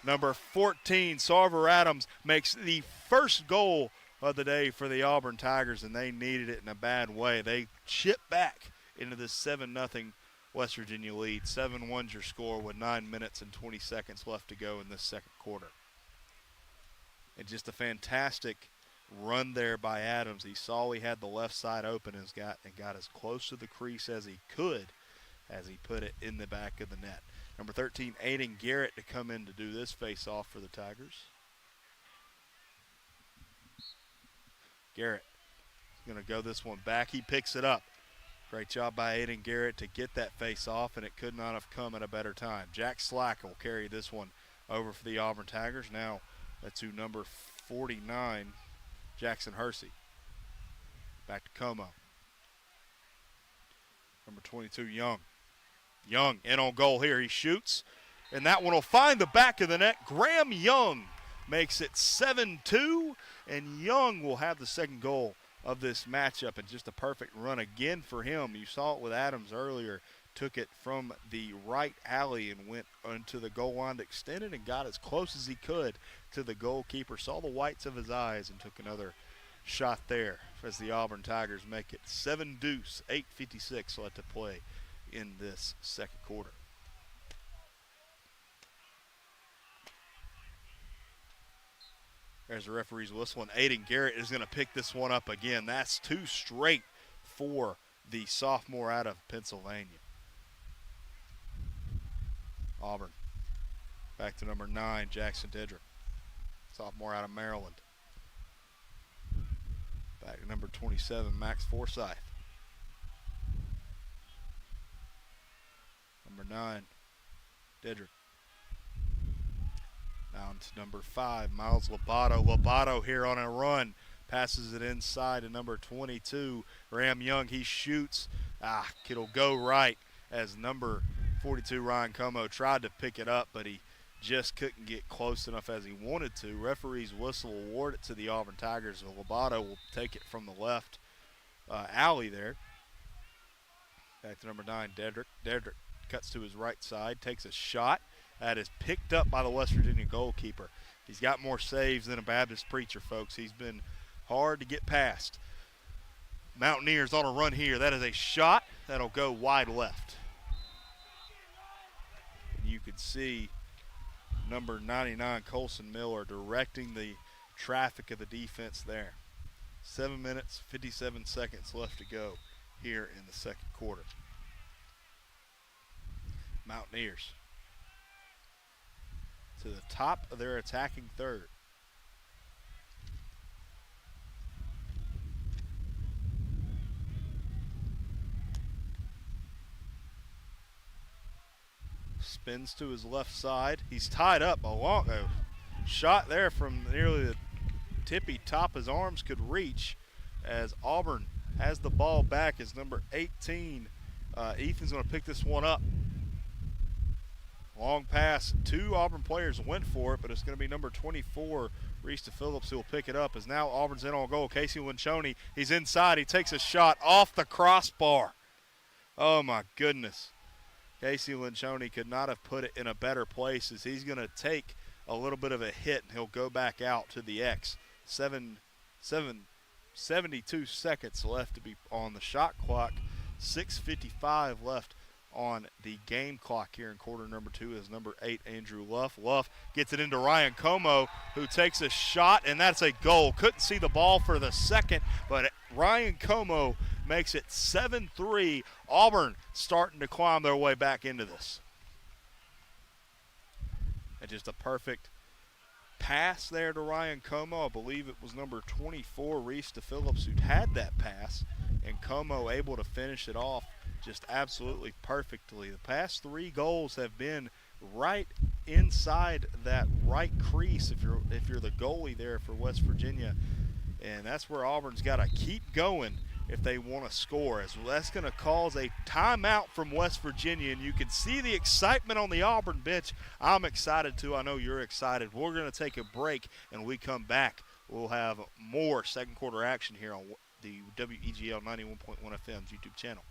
Number 14, Sarver Adams, makes the first goal of the day for the Auburn Tigers, and they needed it in a bad way. They chip back into this 7-0 West Virginia lead. 7-1's your score with 9 minutes and 20 seconds left to go in this second quarter. And just a fantastic run there by Adams. He saw he had the left side open and got as close to the crease as he could as he put it in the back of the net. Number 13, Aiden Garrett, to come in to do this face-off for the Tigers. Garrett going to go this one back. He picks it up. Great job by Aiden Garrett to get that face-off, and it could not have come at a better time. Jack Slack will carry this one over for the Auburn Tigers. Now to number 49, Jackson Hersey. Back to Como. Number 22, Young. Young in on goal here. He shoots, and that one will find the back of the net. Graham Young makes it 7-2, and Young will have the second goal of this matchup, and just a perfect run again for him. You saw it with Adams earlier. Took it from the right alley and went onto the goal line, extended and got as close as he could to the goalkeeper. Saw the whites of his eyes and took another shot there as the Auburn Tigers make it 7-2, 8:56 left to play in this second quarter. There's the referee's whistle, and Aiden Garrett is going to pick this one up again. That's 2 straight for the sophomore out of Pennsylvania. Auburn. Back to number 9, Jackson Dedrick, sophomore out of Maryland. Back to number 27, Max Forsyth. 9, Dedrick. Down to number 5, Miles Lobato. Lobato here on a run. Passes it inside to number 22, Graham Young. He shoots. It'll go right as number 42, Ryan Como, tried to pick it up, but he just couldn't get close enough as he wanted to. Referee's whistle award it to the Auburn Tigers. Lobato will take it from the left alley there. Back to number 9, Dedrick. Dedrick cuts to his right side, takes a shot. That is picked up by the West Virginia goalkeeper. He's got more saves than a Baptist preacher, folks. He's been hard to get past. Mountaineers on a run here. That is a shot that'll go wide left. And you can see number 99, Colson Miller, directing the traffic of the defense there. 7 minutes, 57 seconds left to go here in the second quarter. Mountaineers to the top of their attacking third. Spins to his left side. He's tied up. A shot there from nearly the tippy top his arms could reach, as Auburn has the ball back as number 18. Ethan's going to pick this one up. Long pass. 2 Auburn players went for it, but it's going to be number 24, Reese Phillips, who will pick it up, as now Auburn's in on goal. Casey Winchoney, he's inside. He takes a shot off the crossbar. Oh, my goodness. Casey Winchoney could not have put it in a better place, as he's going to take a little bit of a hit, and he'll go back out to the X. 72 seconds left to be on the shot clock. 6:55 left on the game clock here in quarter number 2 is number 8, Andrew Luff. Luff gets it into Ryan Como, who takes a shot, and that's a goal. Couldn't see the ball for the second, but Ryan Como makes it 7-3. Auburn starting to climb their way back into this. And just a perfect pass there to Ryan Como. I believe it was number 24, Reese Phillips, who'd had that pass, and Como able to finish it off just absolutely perfectly. The past 3 goals have been right inside that right crease if you're the goalie there for West Virginia, and that's where Auburn's got to keep going if they want to score, as well. That's going to cause a timeout from West Virginia, and you can see the excitement on the Auburn bench. I'm excited too. I know you're excited. We're going to take a break, and when we come back, we'll have more second quarter action here on the WEGL 91.1 FM's YouTube channel.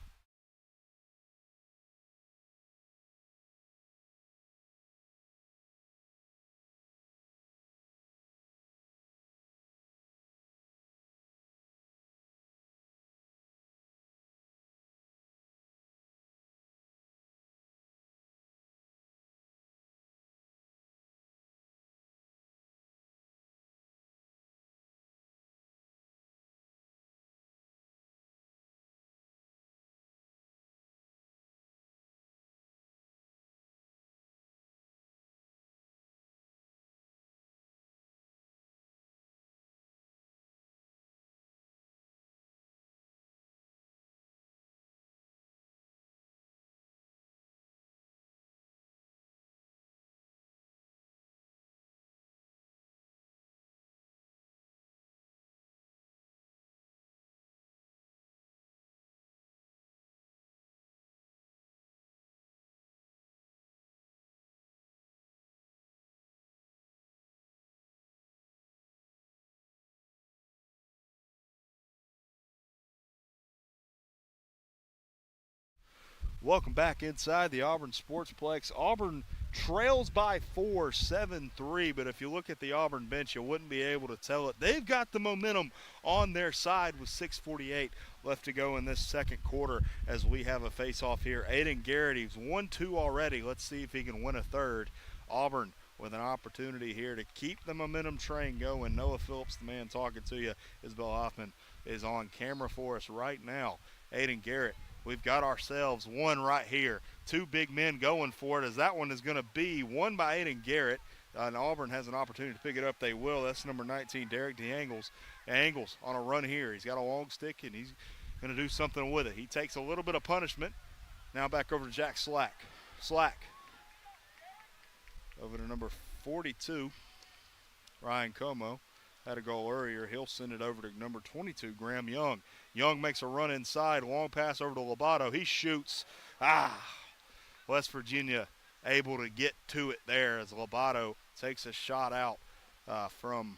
Welcome back inside the Auburn Sportsplex. Auburn trails by 4, 7-3, but if you look at the Auburn bench, you wouldn't be able to tell it. They've got the momentum on their side with 6:48 left to go in this second quarter as we have a face-off here. Aiden Garrett, he's 1-2 already. Let's see if he can win a third. Auburn with an opportunity here to keep the momentum train going. Noah Phillips, the man talking to you, Isabel Hoffman, is on camera for us right now. Aiden Garrett, we've got ourselves one right here. 2 big men going for it, as that one is going to be won by Aiden Garrett. And Auburn has an opportunity to pick it up. They will. That's number 19, Derek DeAngles. Angles on a run here. He's got a long stick, and he's going to do something with it. He takes a little bit of punishment. Now back over to Jack Slack. Slack. Over to number 42, Ryan Como. Had a goal earlier. He'll send it over to number 22, Graham Young. Young makes a run inside. Long pass over to Lobato. He shoots. West Virginia able to get to it there as Lobato takes a shot out from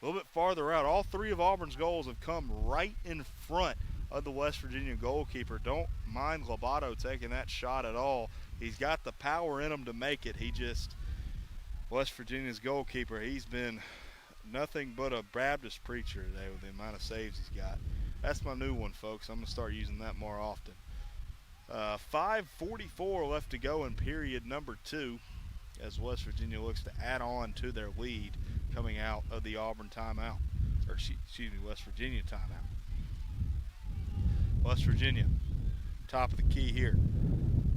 a little bit farther out. All three of Auburn's goals have come right in front of the West Virginia goalkeeper. Don't mind Lobato taking that shot at all. He's got the power in him to make it. West Virginia's goalkeeper, he's been nothing but a Baptist preacher today with the amount of saves he's got. That's my new one, folks. I'm going to start using that more often. 5:44 left to go in period number 2 as West Virginia looks to add on to their lead coming out of the Auburn timeout. Or excuse me, West Virginia timeout. West Virginia, top of the key here.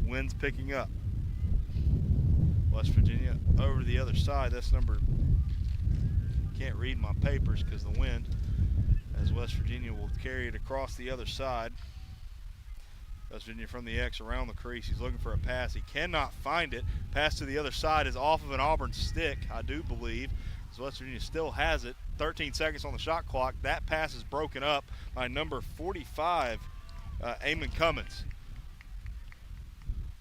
Wind's picking up. West Virginia over to the other side. That's number, can't read my papers because the wind, as West Virginia will carry it across the other side. West Virginia from the X around the crease. He's looking for a pass. He cannot find it. Pass to the other side is off of an Auburn stick, I do believe. As West Virginia still has it. 13 seconds on the shot clock. That pass is broken up by number 45, Eamon Cummins.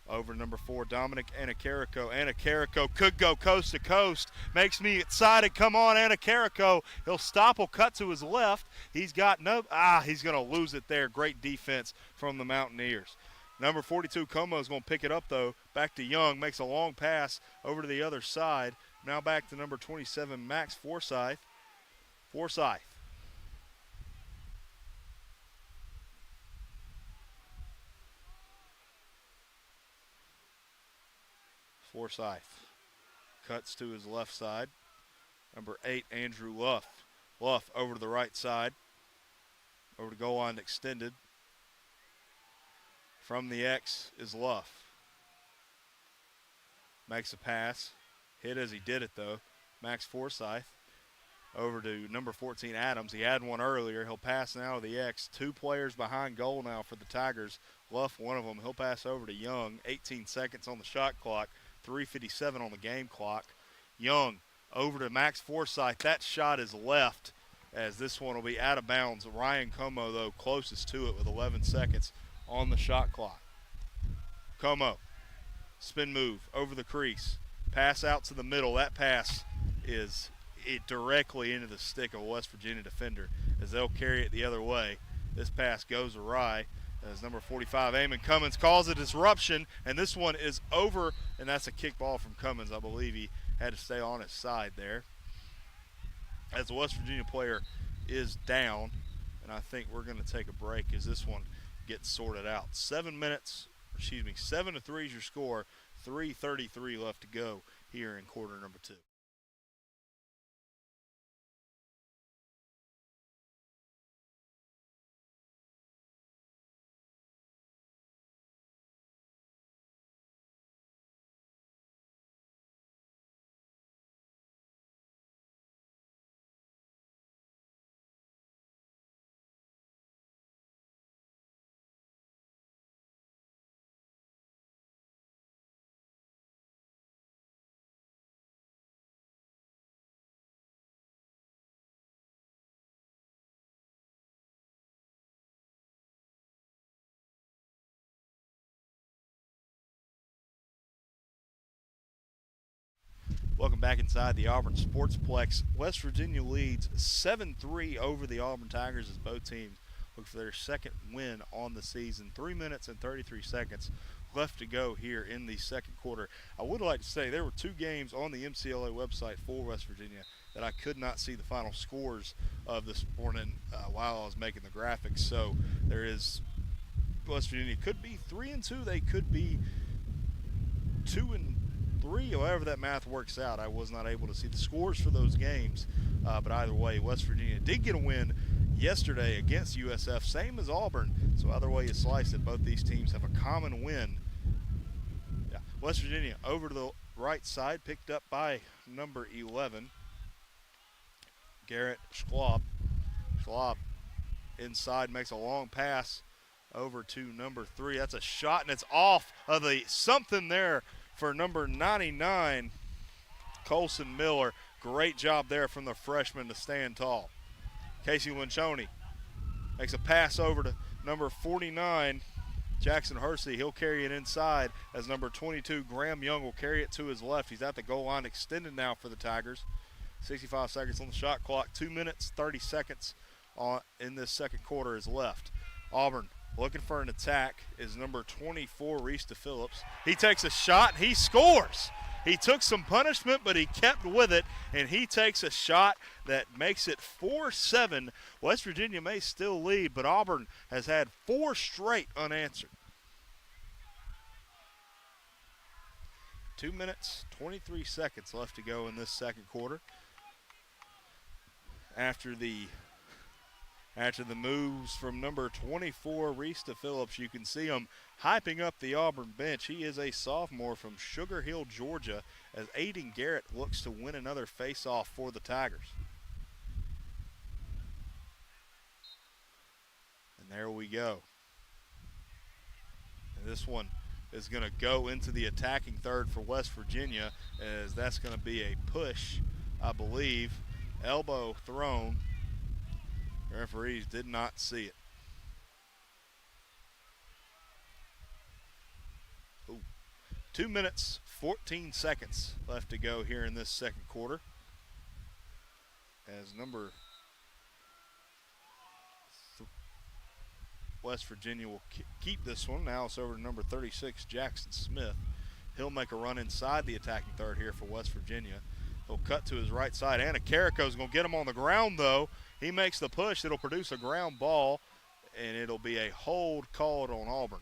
Over number 4, Dominic Anacarico. Anacarico could go coast to coast. Makes me excited. Come on, Anacarico. He'll stop. He'll cut to his left. He's got he's going to lose it there. Great defense from the Mountaineers. Number 42, Como is going to pick it up, though. Back to Young. Makes a long pass over to the other side. Now back to number 27, Max Forsyth. Forsyth. Cuts to his left side. Number 8, Andrew Luff. Luff over to the right side. Over to goal line extended. From the X is Luff. Makes a pass. Hit as he did it, though. Max Forsyth. Over to number 14, Adams. He had one earlier. He'll pass now to the X. 2 players behind goal now for the Tigers. Luff, one of them. He'll pass over to Young. 18 seconds on the shot clock. 3:57 on the game clock. Young over to Max Forsyth. That shot is left as this one will be out of bounds. Ryan Como, though, closest to it with 11 seconds on the shot clock. Como, spin move over the crease. Pass out to the middle. That pass is directly into the stick of a West Virginia defender as they'll carry it the other way. This pass goes awry as number 45, Eamon Cummins, calls a disruption, and this one is over, and that's a kick ball from Cummins. I believe he had to stay on his side there. As the West Virginia player is down, and I think we're going to take a break as this one gets sorted out. 7 to 3 is your score. 3:33 left to go here in quarter number 2. Welcome back inside the Auburn Sportsplex. West Virginia leads 7-3 over the Auburn Tigers as both teams look for their second win on the season. 3 minutes and 33 seconds left to go here in the second quarter. I would like to say there were 2 games on the MCLA website for West Virginia that I could not see the final scores of this morning while I was making the graphics. So there is West Virginia could be 3-2. They could be 2-3, however that math works out. I was not able to see the scores for those games, but either way, West Virginia did get a win yesterday against USF, same as Auburn. So either way you slice it, both these teams have a common win. Yeah. West Virginia over to the right side, picked up by number 11, Garrett Schwab. Schwab inside makes a long pass over to number 3. That's a shot, and it's off of the something there for number 99, Colson Miller. Great job there from the freshman to stand tall. Casey Winchoni makes a pass over to number 49, Jackson Hersey. He'll carry it inside as number 22, Graham Young, will carry it to his left. He's at the goal line, extended now for the Tigers. 65 seconds on the shot clock. 2 minutes, 30 seconds in this second quarter is left. Auburn looking for an attack is number 24, Reese DePhillips. He takes a shot. He scores. He took some punishment, but he kept with it, and he takes a shot that makes it 4-7. West Virginia may still lead, but Auburn has had 4 straight unanswered. 2 minutes, 23 seconds left to go in this second quarter. After the moves from number 24, Reese DePhillips, you can see him hyping up the Auburn bench. He is a sophomore from Sugar Hill, Georgia, as Aiden Garrett looks to win another face-off for the Tigers. And there we go. And this one is going to go into the attacking third for West Virginia, as that's going to be a push, I believe. Elbow thrown. The referees did not see it. 2 minutes, 14 seconds left to go here in this second quarter. As West Virginia will keep this one. Now it's over to number 36, Jackson Smith. He'll make a run inside the attacking third here for West Virginia. He'll cut to his right side. Anna Carrico's going to get him on the ground, though. He makes the push. It'll produce a ground ball, and it'll be a hold called on Auburn.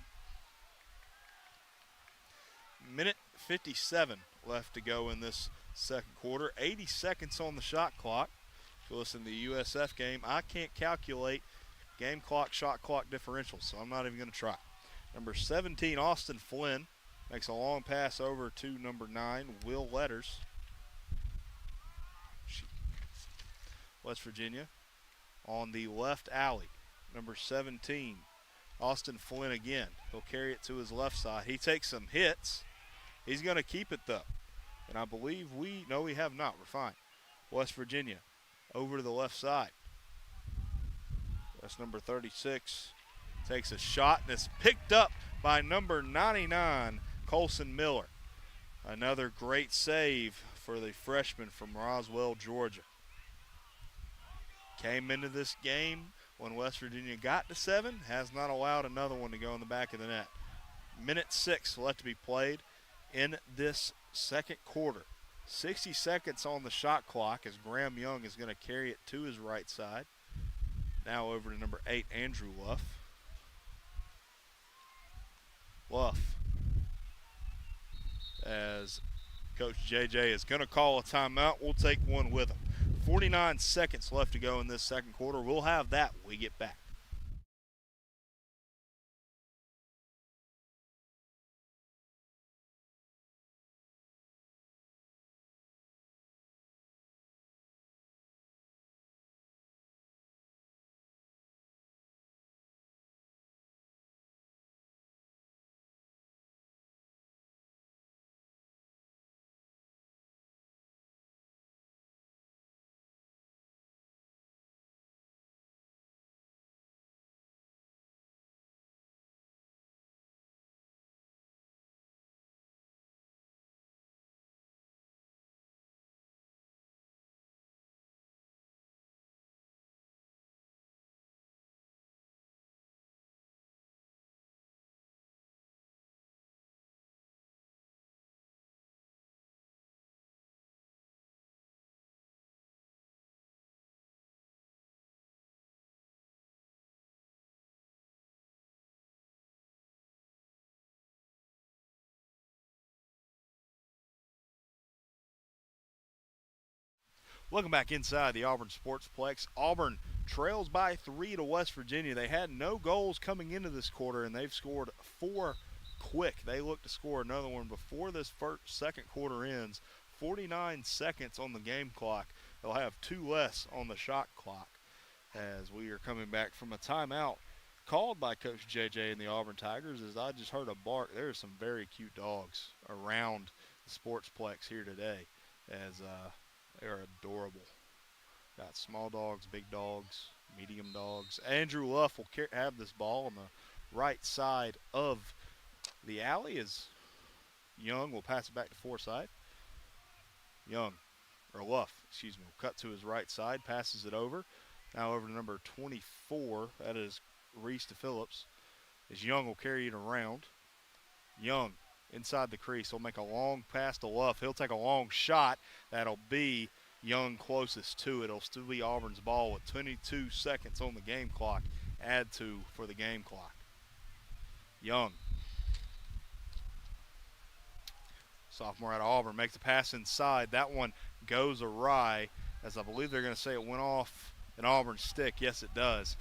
Minute 57 left to go in this second quarter. 80 seconds on the shot clock. If you listen to the USF game, I can't calculate game clock, shot clock differentials, so I'm not even going to try. Number 17, Austin Flynn, makes a long pass over to number 9, Will Letters. West Virginia on the left alley. Number 17, Austin Flynn again. He'll carry it to his left side. He takes some hits. He's going to keep it, though. And I believe we have not. We're fine. West Virginia over to the left side. That's number 36. Takes a shot, and it's picked up by number 99, Colson Miller. Another great save for the freshman from Roswell, Georgia. Came into this game when West Virginia got to 7, has not allowed another one to go in the back of the net. Minute 6 left to be played in this second quarter. 60 seconds on the shot clock as Graham Young is going to carry it to his right side. Now over to number 8, Andrew Luff. Luff, as Coach JJ is going to call a timeout. We'll take one with him. 49 seconds left to go in this second quarter. We'll have that when we get back. Welcome back inside the Auburn Sportsplex. Auburn trails by 3 to West Virginia. They had no goals coming into this quarter, and they've scored 4 quick. They look to score another one before this second quarter ends. 49 seconds on the game clock. They'll have 2 less on the shot clock as we are coming back from a timeout called by Coach JJ and the Auburn Tigers is I just heard a bark. There are some very cute dogs around the Sportsplex here today, as they are adorable. Got small dogs, big dogs, medium dogs. Andrew Luff will have this ball on the right side of the alley as Young will pass it back to Forsyth. Young, or Luff, excuse me, will cut to his right side, passes it over. Now over to number 24, that is Reese to Phillips, as Young will carry it around. Young inside the crease. He'll make a long pass to Luff. He'll take a long shot. That'll be Young closest to it. It'll still be Auburn's ball with 22 seconds on the game clock. Add 2 for the game clock. Young, sophomore out of Auburn, makes a pass inside. That one goes awry, as I believe they're going to say it went off an Auburn stick. Yes, it does,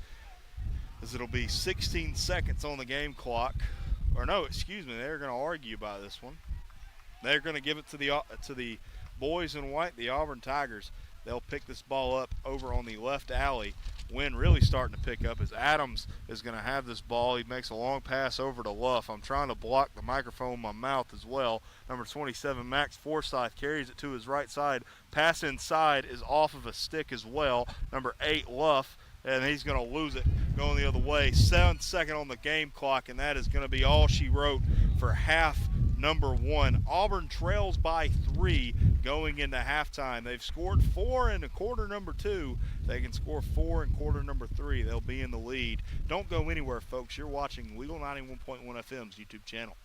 as it'll be 16 seconds on the game clock. Or no, excuse me, they're going to argue about this one. They're going to give it to the boys in white, the Auburn Tigers. They'll pick this ball up over on the left alley. Wind really starting to pick up as Adams is going to have this ball. He makes a long pass over to Luff. I'm trying to block the microphone in my mouth as well. Number 27, Max Forsyth, carries it to his right side. Pass inside is off of a stick as well. Number 8, Luff, and he's going to lose it going the other way. 7 seconds on the game clock, and that is going to be all she wrote for half number 1. Auburn trails by 3 going into halftime. They've scored 4 in quarter number 2. They can score 4 in quarter number 3. They'll be in the lead. Don't go anywhere, folks. You're watching WEGL 91.1 FM's YouTube channel.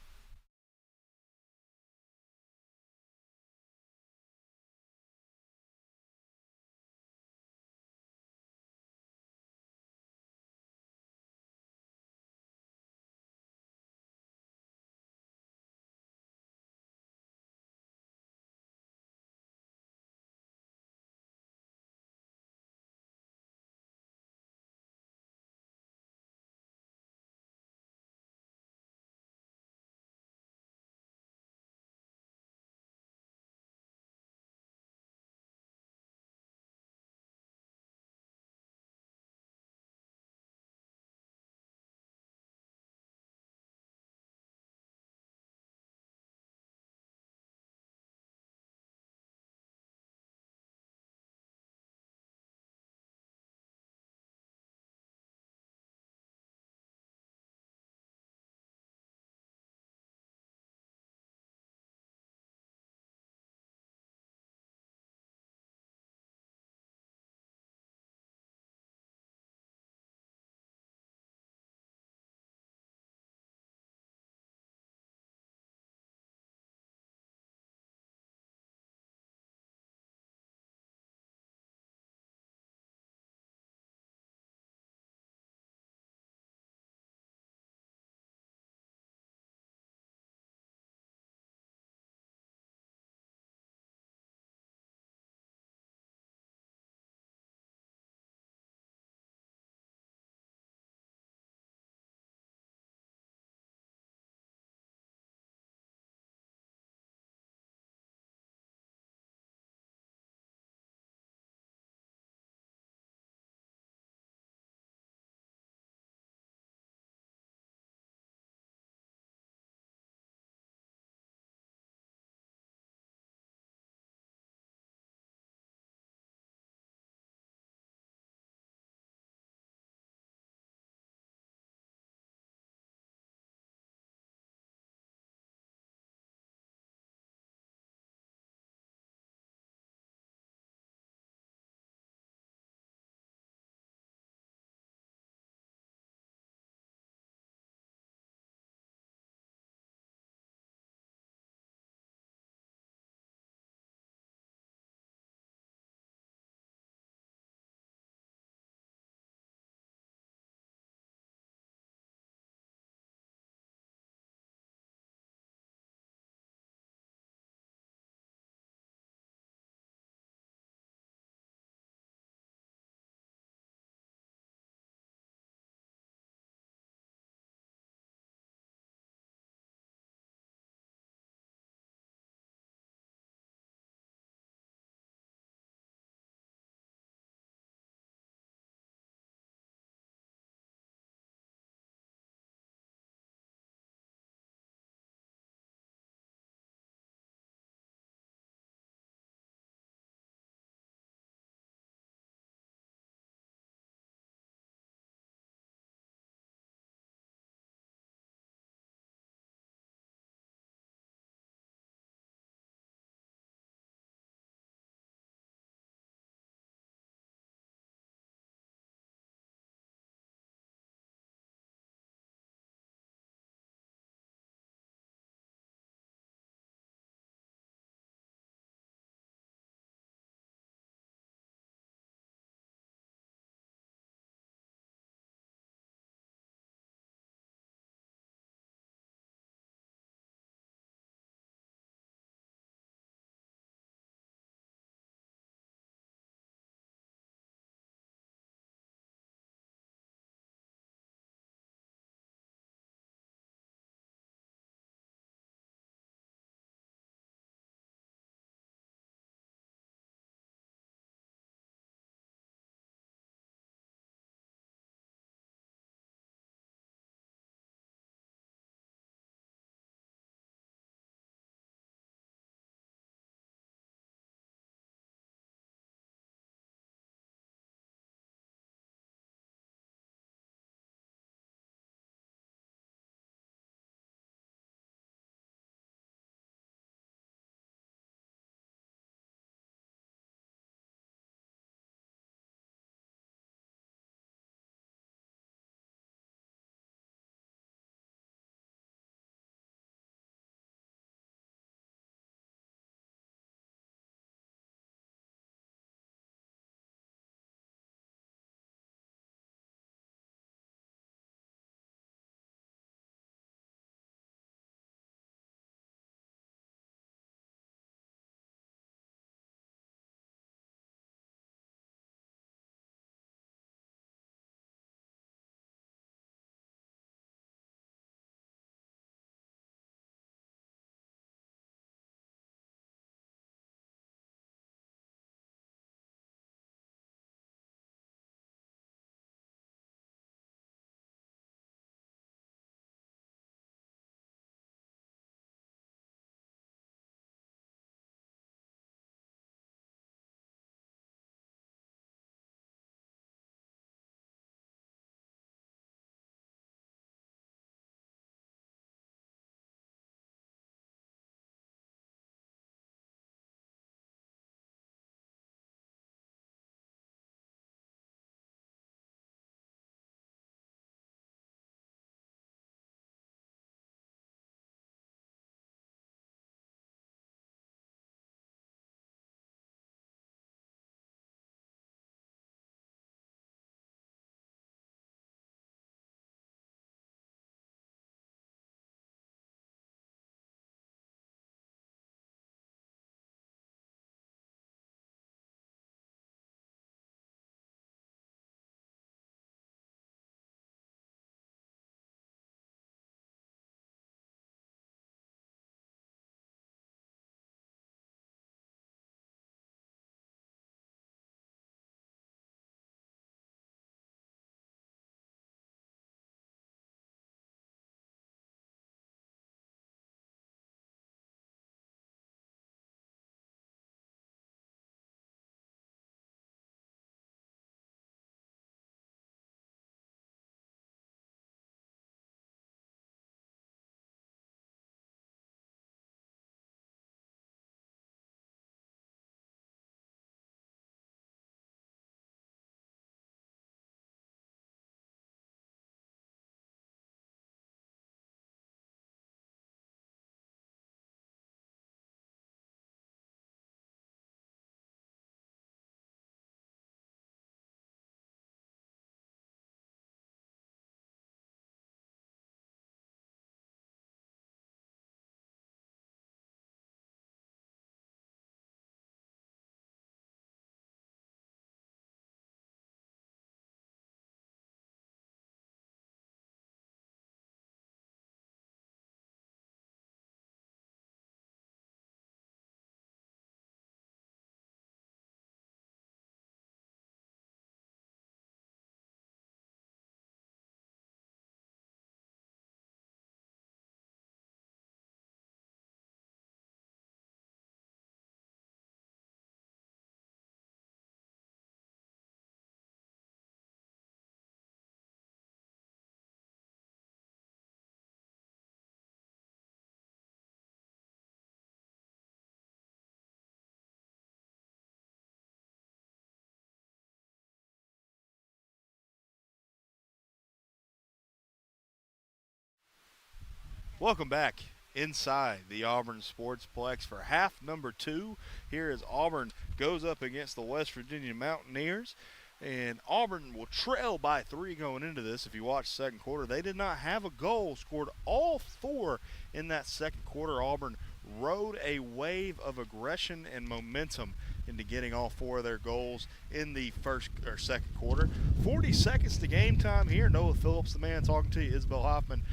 Welcome back inside the Auburn Sportsplex for half number 2. Here as Auburn goes up against the West Virginia Mountaineers. And Auburn will trail by 3 going into this. If you watch second quarter, they did not have a goal. Scored all 4 in that second quarter. Auburn rode a wave of aggression and momentum into getting all 4 of their goals in the first or second quarter. 40 seconds to game time here. Noah Phillips, the man talking to you, Isabel Hoffman,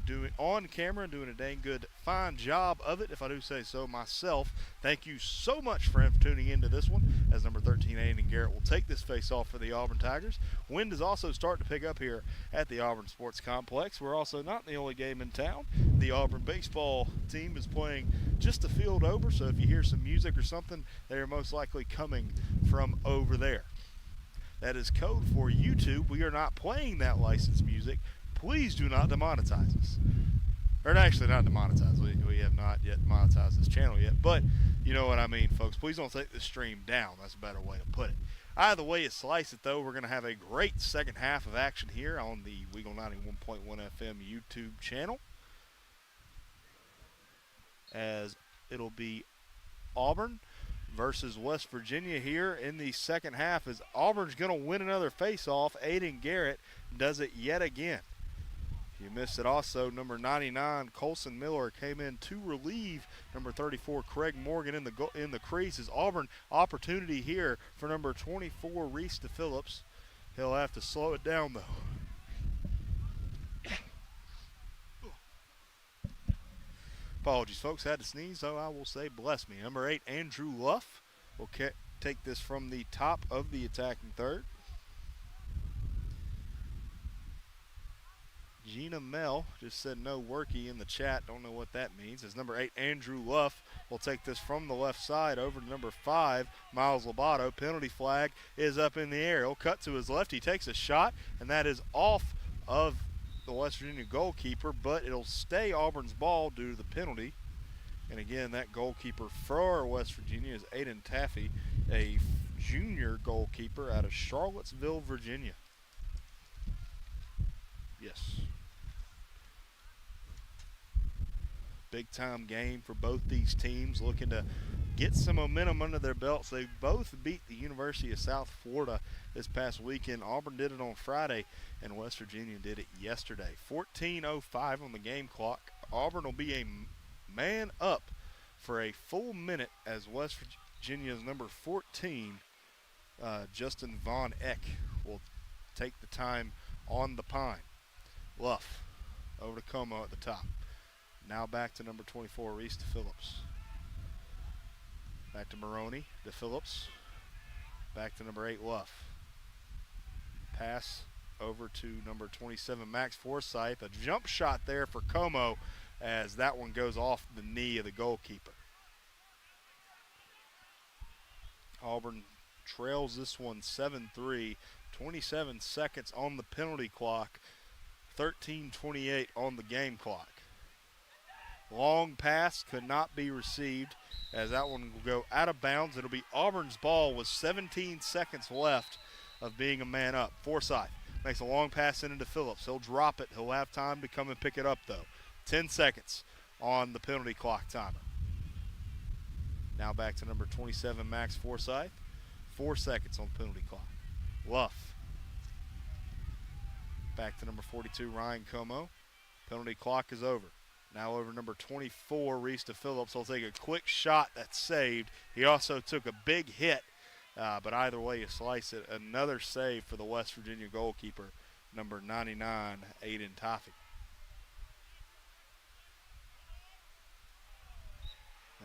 doing on camera, doing a dang good, fine job of it, if I do say so myself. Thank you so much for tuning into this one, as number 13, Aiden Garrett will take this face-off for the Auburn Tigers. Wind is also starting to pick up here at the Auburn Sports Complex. We're also not the only game in town. The Auburn baseball team is playing just a field over, so if you hear some music or something, they are most likely coming from over there. That is code for YouTube. We are not playing that licensed music. Please do not demonetize us. Or actually not demonetize. We have not yet monetized this channel yet. But you know what I mean, folks. Please don't take the stream down. That's a better way to put it. Either way you slice it, though, we're going to have a great second half of action here on the WEGL 91.1 FM YouTube channel. As it'll be Auburn versus West Virginia here in the second half, as Auburn's going to win another face-off. Aiden Garrett does it yet again. You missed it also. Number 99, Colson Miller, came in to relieve number 34, Craig Morgan, in the crease. As Auburn opportunity here for number 24, Reese DePhillips. He'll have to slow it down, though. Apologies, folks. Had to sneeze, so I will say bless me. Number 8, Andrew Luff will take this from the top of the attacking third. Gina Mel just said no worky in the chat. Don't know what that means. As number 8, Andrew Luff will take this from the left side over to number 5, Miles Lobato. Penalty flag is up in the air. He'll cut to his left. He takes a shot, and that is off of the West Virginia goalkeeper, but it'll stay Auburn's ball due to the penalty. And again, that goalkeeper for West Virginia is Aiden Taffy, a junior goalkeeper out of Charlottesville, Virginia. Yes. Big time game for both these teams, looking to get some momentum under their belts. They both beat the University of South Florida this past weekend. Auburn did it on Friday, and West Virginia did it yesterday. 14:05 on the game clock. Auburn will be a man up for a full minute as West Virginia's number 14, Justin Von Eck, will take the time on the pine. Luff over to Como at the top. Now back to number 24, Reese DePhillips. Back to Maroney, DePhillips. Back to number 8, Luff. Pass over to number 27, Max Forsyth. A jump shot there for Como, as that one goes off the knee of the goalkeeper. Auburn trails this one 7-3. 27 seconds on the penalty clock. 13:28 on the game clock. Long pass could not be received, as that one will go out of bounds. It'll be Auburn's ball with 17 seconds left of being a man up. Forsyth makes a long pass into Phillips. He'll drop it. He'll have time to come and pick it up, though. 10 seconds on the penalty clock timer. Now back to number 27, Max Forsyth. 4 seconds on the penalty clock. Luff. Back to number 42, Ryan Como. Penalty clock is over. Now over number 24, Reese DePhillips. He'll take a quick shot that's saved. He also took a big hit, but either way you slice it, another save for the West Virginia goalkeeper, number 99, Aiden Taffy.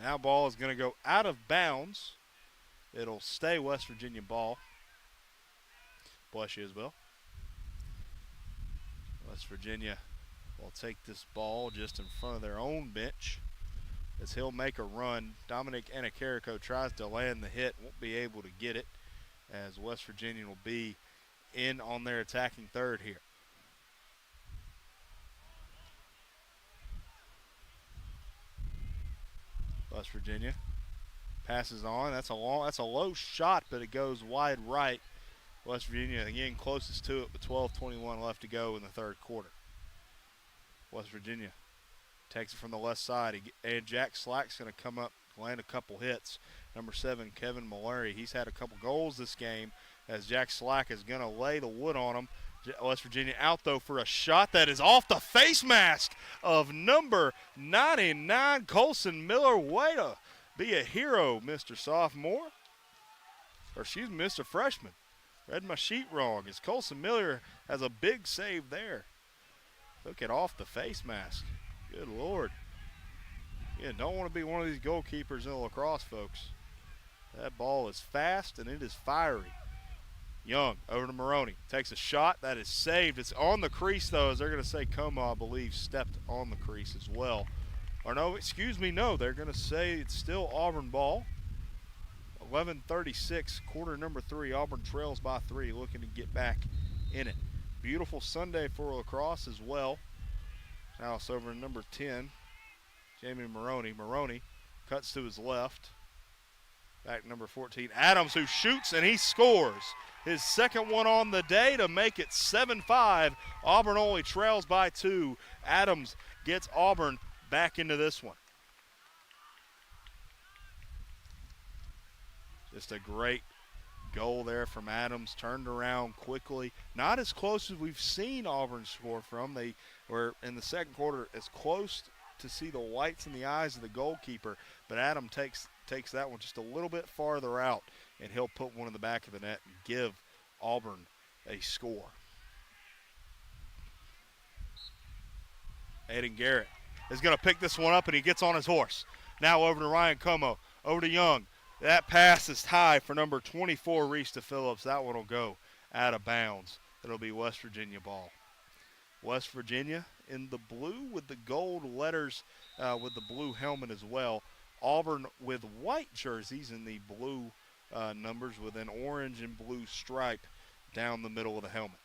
Now ball is going to go out of bounds. It'll stay West Virginia ball. Bless you, Isabel. West Virginia will take this ball just in front of their own bench as he'll make a run. Dominic Anacarico tries to land the hit, won't be able to get it, as West Virginia will be in on their attacking third here. West Virginia passes on. That's a low shot, but it goes wide right. West Virginia again closest to it with 12:21 left to go in the third quarter. West Virginia Takes it from the left side. And Jack Slack's going to come up, land a couple hits. Number 7, Kevin Mallory. He's had a couple goals this game as Jack Slack is going to lay the wood on him. West Virginia out, though, for a shot that is off the face mask of number 99, Colson Miller. Way to be a hero, Mr. Sophomore. Or excuse me, Mr. Freshman. Read my sheet wrong as Colson Miller has a big save there. Took it off the face mask. Good Lord. Yeah, don't want to be one of these goalkeepers in lacrosse, folks. That ball is fast and it is fiery. Young over to Maroney. Takes a shot. That is saved. It's on the crease, though, as they're going to say Como, I believe, stepped on the crease as well. Or no, excuse me, no. They're going to say it's still Auburn ball. 11:36, quarter number 3. Auburn trails by 3, looking to get back in it. Beautiful Sunday for lacrosse as well. Now it's over to number 10, Jamie Maroney. Maroney cuts to his left. Back number 14, Adams, who shoots and he scores. His second one on the day to make it 7-5. Auburn only trails by 2. Adams gets Auburn back into this one. Just a great goal there from Adams. Turned around quickly. Not as close as we've seen Auburn score from. They were in the second quarter as close to see the whites in the eyes of the goalkeeper. But Adam takes that one just a little bit farther out, and he'll put one in the back of the net and give Auburn a score. Aiden Garrett is going to pick this one up, and he gets on his horse. Now over to Ryan Como, over to Young. That pass is high for number 24, Reese Phillips. That one will go out of bounds. It'll be West Virginia ball. West Virginia in the blue with the gold letters, with the blue helmet as well. Auburn with white jerseys in the blue numbers with an orange and blue stripe down the middle of the helmet.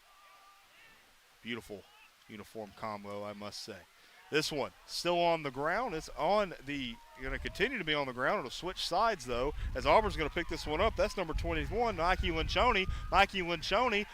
Beautiful uniform combo, I must say. This one still on the ground. It's on the going to continue to be on the ground. It'll switch sides, though, as Auburn's going to pick this one up. That's number 21, Mikey Linchoni. Mikey Linchoni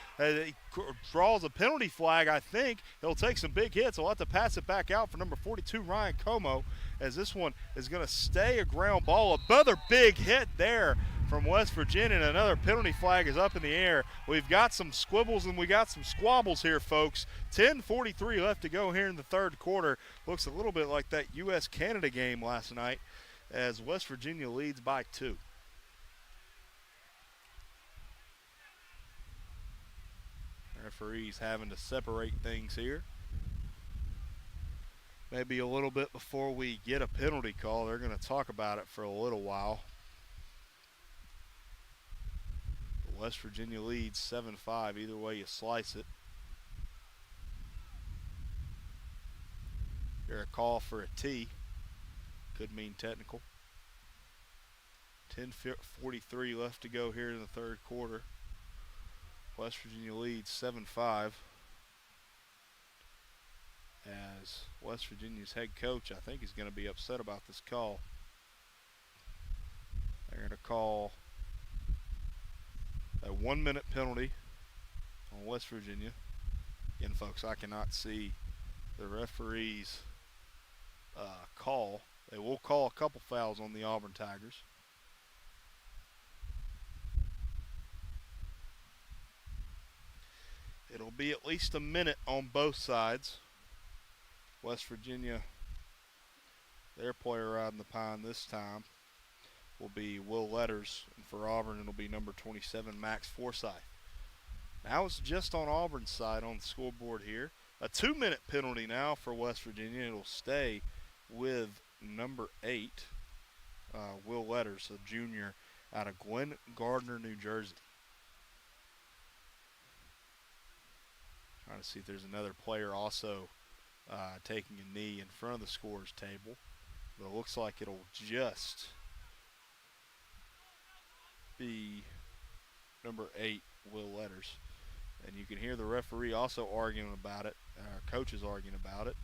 draws a penalty flag, I think. He'll take some big hits. He'll have to pass it back out for number 42, Ryan Como, as this one is going to stay a ground ball. Another big hit there from West Virginia, and another penalty flag is up in the air. We've got some squibbles and we got some squabbles here, folks. 10:43 left to go here in the third quarter. Looks a little bit like that U.S.-Canada game last night as West Virginia leads by 2. Referees having to separate things here. Maybe a little bit before we get a penalty call. They're going to talk about it for a little while. West Virginia leads 7-5, either way you slice it. Here a call for a T. Could mean technical. 10:43 left to go here in the third quarter. West Virginia leads 7-5. As West Virginia's head coach, I think, is going to be upset about this call. They're going to call a 1-minute penalty on West Virginia. Again, folks, I cannot see the referees call. They will call a couple fouls on the Auburn Tigers. It'll be at least a minute on both sides. West Virginia, their player riding the pine this time will be Will Letters, and for Auburn it'll be number 27, Max Forsyth. Now it's just on Auburn's side on the scoreboard here. A 2-minute penalty now for West Virginia. It'll stay with number 8, Will Letters, a junior out of Glen Gardner, New Jersey. Trying to see if there's another player also taking a knee in front of the scorer's table. But it looks like it'll just be number 8, Will Letters. And you can hear the referee also arguing about it, coaches arguing about it.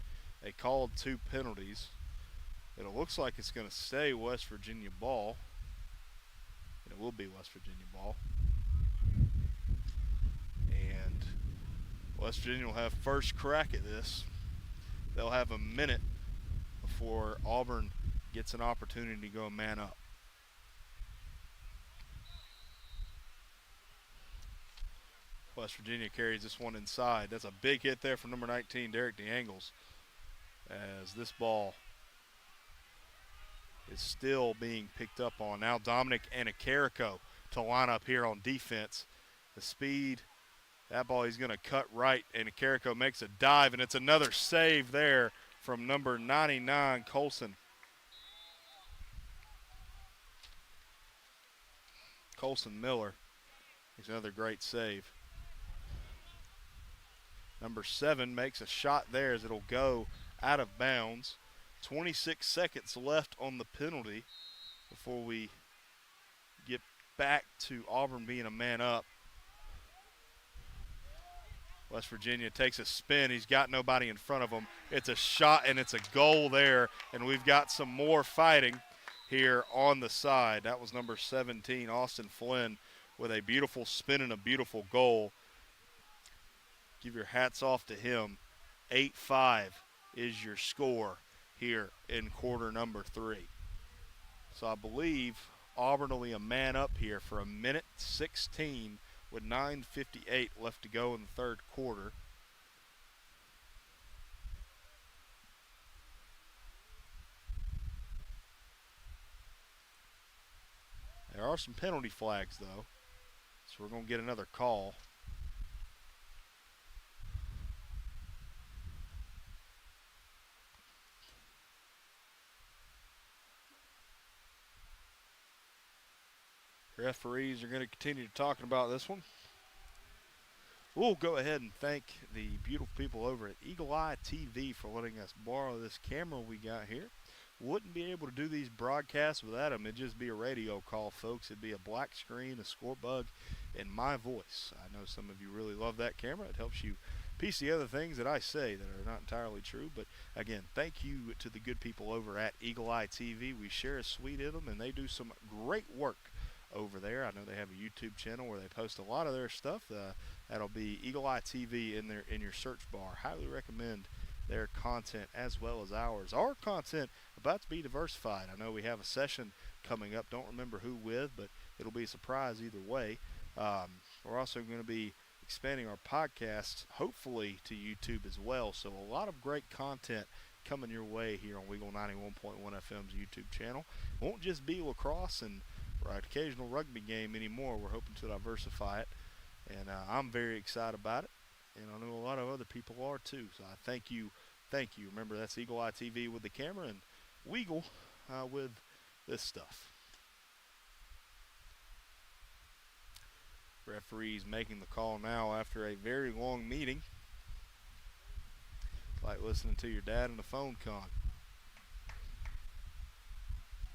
They called 2 penalties. It looks like it's going to stay West Virginia ball. And it will be West Virginia ball. And West Virginia will have first crack at this. They'll have a minute before Auburn gets an opportunity to go man up. West Virginia carries this one inside. That's a big hit there from number 19, Derek DeAngles, as this ball is still being picked up on. Now Dominic Anacarico to line up here on defense. The speed, that ball he's going to cut right, and Anacarico makes a dive, and it's another save there from number 99, Colson. Colson Miller makes another great save. Number 7 makes a shot there as it'll go out of bounds. 26 seconds left on the penalty before we get back to Auburn being a man up. West Virginia takes a spin. He's got nobody in front of him. It's a shot and it's a goal there, and we've got some more fighting here on the side. That was number 17, Austin Flynn, with a beautiful spin and a beautiful goal. Give your hats off to him. 8-5 is your score here in quarter number 3. So I believe Auburn will be a man up here for a minute 16 with 9:58 left to go in the third quarter. There are some penalty flags, though, so we're going to get another call. Referees are going to continue talking about this one. We'll go ahead and thank the beautiful people over at Eagle Eye TV for letting us borrow this camera we got here. Wouldn't be able to do these broadcasts without them. It'd just be a radio call, folks. It'd be a black screen, a score bug, and my voice. I know some of you really love that camera. It helps you piece the other things that I say that are not entirely true. But, again, thank you to the good people over at Eagle Eye TV. We share a suite of them, and they do some great work over there. I know they have a YouTube channel where they post a lot of their stuff. That'll be Eagle Eye TV in your search bar. Highly recommend their content as well as ours. Our content about to be diversified. I know we have a session coming up. Don't remember who with, but it'll be a surprise either way. We're also going to be expanding our podcast, hopefully, to YouTube as well. So a lot of great content coming your way here on WEGL 91.1 FM's YouTube channel. Won't just be lacrosse and an occasional rugby game anymore. We're hoping to diversify it, and I'm very excited about it, and I know a lot of other people are too. So I thank you. Remember, that's Eagle Eye TV with the camera and WEGL with this stuff. Referees making the call now after a very long meeting. It's like listening to your dad in a phone con.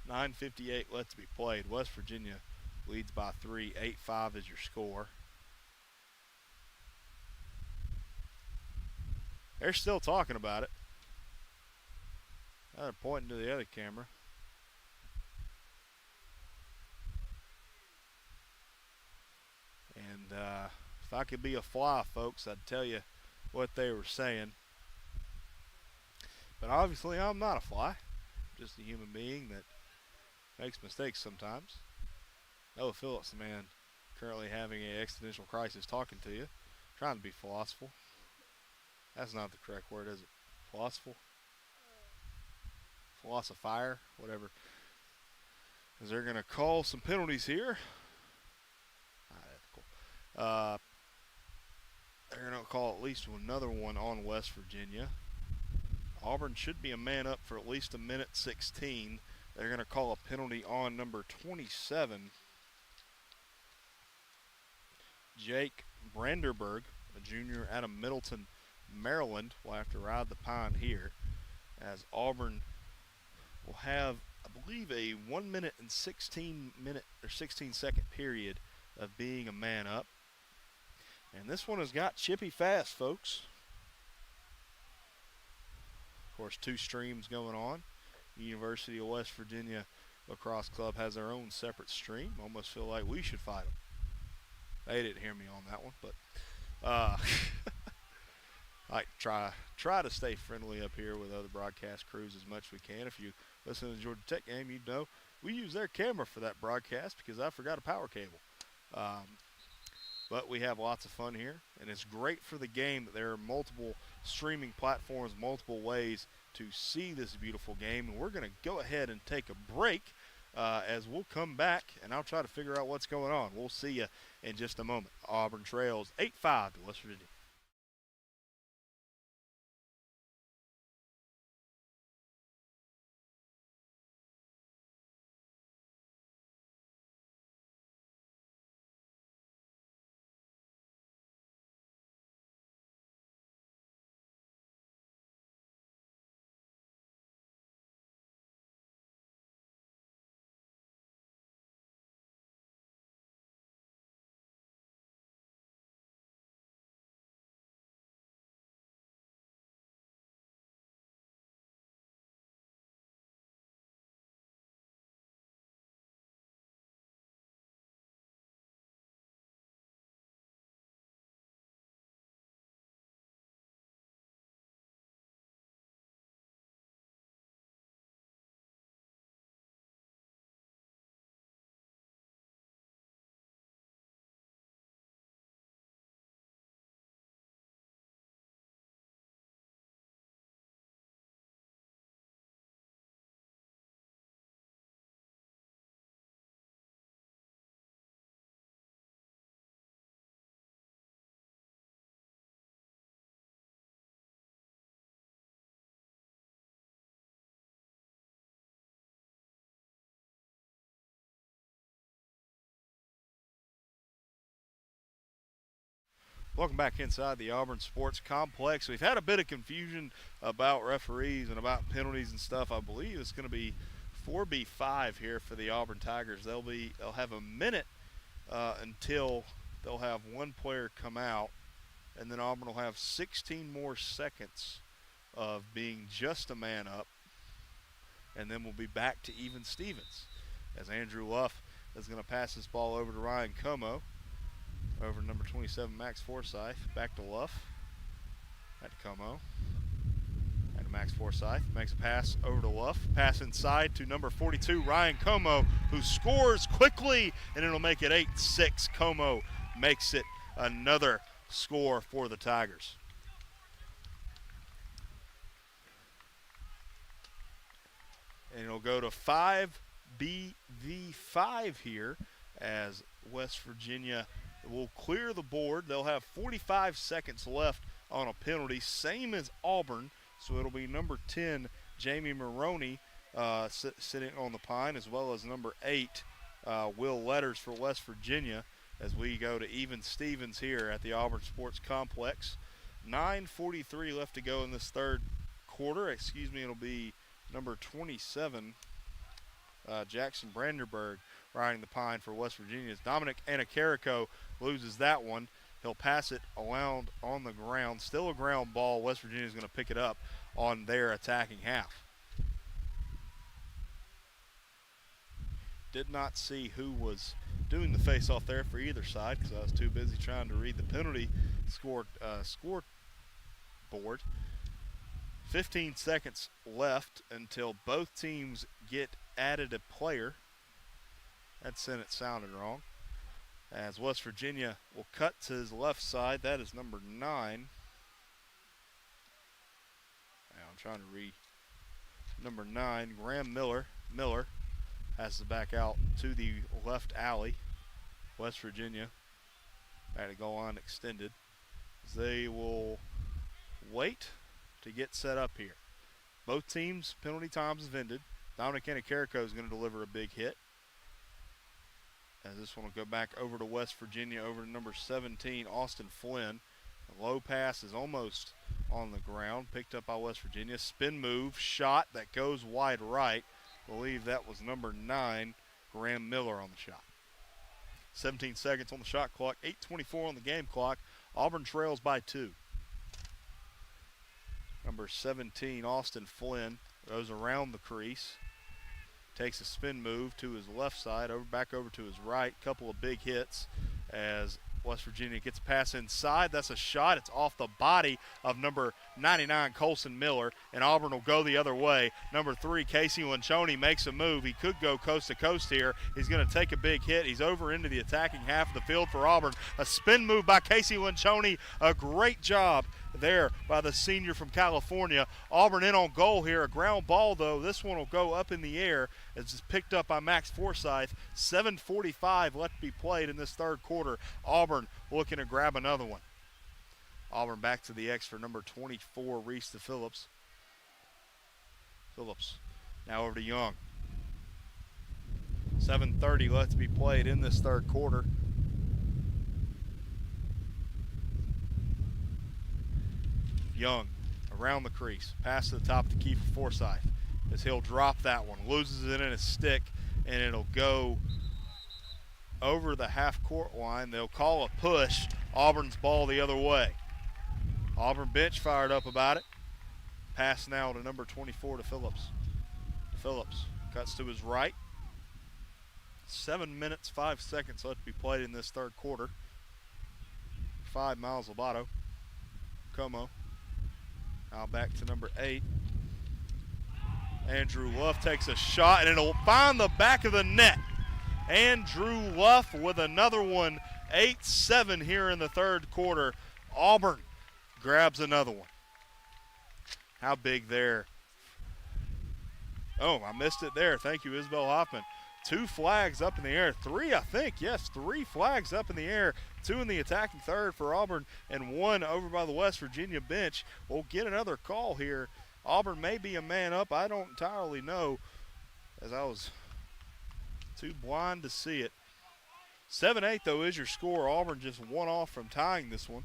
9:58 left to be played. West Virginia leads by 3. 8-5 is your score. They're still talking about it. They're pointing to the other camera. And if I could be a fly, folks, I'd tell you what they were saying. But obviously I'm not a fly. Just a human being that makes mistakes sometimes. Noah Phillips, the man currently having an existential crisis, talking to you, trying to be philosophical. That's not the correct word, is it? Philosophical? Philosophier? Whatever. As they're going to call some penalties here. Not ethical. They're going to call at least another one on West Virginia. Auburn should be a man up for at least a minute 16. They're going to call a penalty on number 27, Jake Branderburg, a junior out of Middleton, Maryland. Will have to ride the pine here, as Auburn will have, I believe, a 1 minute and 16 second period of being a man up. And this one has got chippy fast, folks. Of course, 2 streams going on. University of West Virginia Lacrosse Club has their own separate stream. Almost feel like we should fight them. They didn't hear me on that one, but I try to stay friendly up here with other broadcast crews as much as we can. If you listen to the Georgia Tech game, you know we use their camera for that broadcast because I forgot a power cable. Um, but we have lots of fun here, and it's great for the game that there are multiple streaming platforms, multiple ways to see this beautiful game. And we're going to go ahead and take a break as we'll come back, and I'll try to figure out what's going on. We'll see you in just a moment. Auburn trails 8-5 to West Virginia. Welcome back inside the Auburn Sports Complex. We've had a bit of confusion about referees and about penalties and stuff. I believe it's going to be 4B5 here for the Auburn Tigers. They'll have a minute until they'll have one player come out, and then Auburn will have 16 more seconds of being just a man up, and then we'll be back to even Stevens as Andrew Luff is going to pass this ball over to Ryan Como. Over to number 27, Max Forsyth. Back to Luff. Back to Como. Back to Max Forsyth. Makes a pass over to Luff. Pass inside to number 42, Ryan Como, who scores quickly, and it'll make it 8-6. Como makes it another score for the Tigers. And it'll go to 5BV5 here as West Virginia will clear the board. They'll have 45 seconds left on a penalty, same as Auburn. So it'll be number 10, Jamie Maroney, sitting on the pine, as well as number 8, Will Letters for West Virginia, as we go to even Stevens here at the Auburn Sports Complex. 9:43 left to go in this third quarter. It'll be number 27, Jackson Brandenburg, riding the pine for West Virginia. Dominic Anacarico loses that one. He'll pass it around on the ground. Still a ground ball. West Virginia is going to pick it up on their attacking half. Did not see who was doing the face-off there for either side because I was too busy trying to read the penalty scoreboard. 15 seconds left until both teams get added a player. That sentence sounded wrong. As West Virginia will cut to his left side. That is number 9. Now I'm trying to read. Number 9, Graham Miller. Miller has to back out to the left alley. West Virginia back to goal line extended. They will wait to get set up here. Both teams' penalty times have ended. Dominic Anacarico is going to deliver a big hit. As this one will go back over to West Virginia, over to number 17, Austin Flynn. The low pass is almost on the ground, picked up by West Virginia. Spin move, shot that goes wide right. I believe that was number 9, Graham Miller on the shot. 17 seconds on the shot clock, 8:24 on the game clock. Auburn trails by 2. Number 17, Austin Flynn, goes around the crease. Takes a spin move to his left side, back over to his right. Couple of big hits as West Virginia gets a pass inside. That's a shot. It's off the body of number 99, Colson Miller, and Auburn will go the other way. Number 3, Casey Lanchoni makes a move. He could go coast to coast here. He's going to take a big hit. He's over into the attacking half of the field for Auburn. A spin move by Casey Lanchoni. A great job there by the senior from California. Auburn in on goal here. A ground ball, though. This one will go up in the air. It's picked up by Max Forsyth. 7:45 left to be played in this third quarter. Auburn looking to grab another one. Auburn back to the X for number 24, Reese to Phillips. Phillips now over to Young. 7:30 left to be played in this third quarter. Young around the crease. Pass to the top of the key for Forsyth as he'll drop that one. Loses it in his stick, and it'll go over the half-court line. They'll call a push. Auburn's ball the other way. Auburn bench fired up about it. Pass now to number 24 to Phillips. Phillips cuts to his right. 7 minutes, 5 seconds left to be played in this third quarter. 5 Miles Lobato. Como. Now back to number 8. Andrew Luff takes a shot, and it'll find the back of the net. Andrew Luff with another one. 8-7 here in the third quarter. Auburn grabs another one. How big there. Oh, I missed it there. Thank you, Isabel Hoffman. 2 flags up in the air. 3, I think. Yes, 3 flags up in the air. 2 in the attacking third for Auburn and 1 over by the West Virginia bench. We'll get another call here. Auburn may be a man up. I don't entirely know, as I was too blind to see it. 7-8, though, is your score. Auburn just 1 off from tying this one.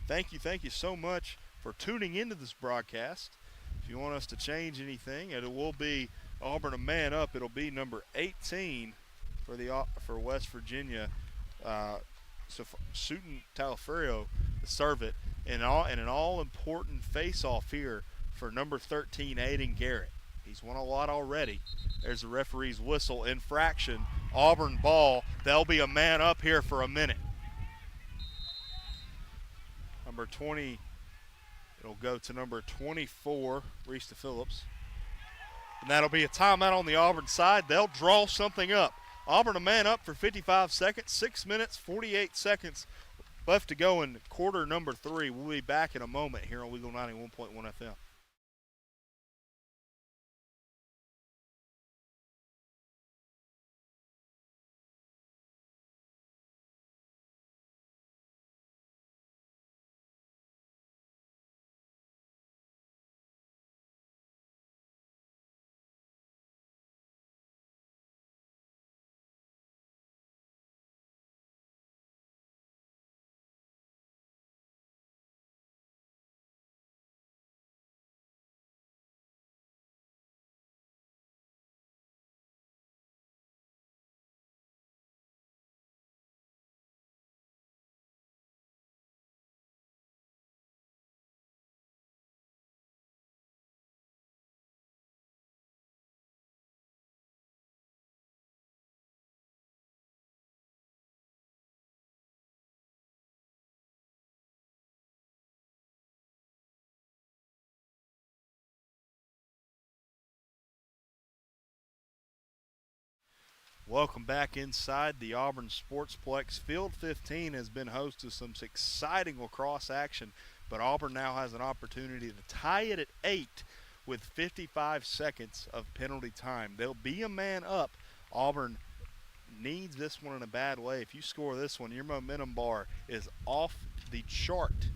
Thank you so much for tuning into this broadcast. If you want us to change anything, it will be Auburn a man up. It'll be number 18 for West Virginia. So Sutin Talaferio to serve it, and an all-important face-off here for number 13, Aiden Garrett. He's won a lot already. There's the referee's whistle. Infraction. Auburn ball. They'll be a man up here for a minute. Number 20, it'll go to number 24, Reese Phillips. And that'll be a timeout on the Auburn side. They'll draw something up. Auburn a man up for 55 seconds, 6 minutes, 48 seconds left to go in quarter number 3. We'll be back in a moment here on WEGL 91.1 FM. Welcome back inside the Auburn Sportsplex. Field 15 has been host to some exciting lacrosse action, but Auburn now has an opportunity to tie it at 8 with 55 seconds of penalty time. They'll be a man up. Auburn needs this one in a bad way. If you score this one, your momentum bar is off the chart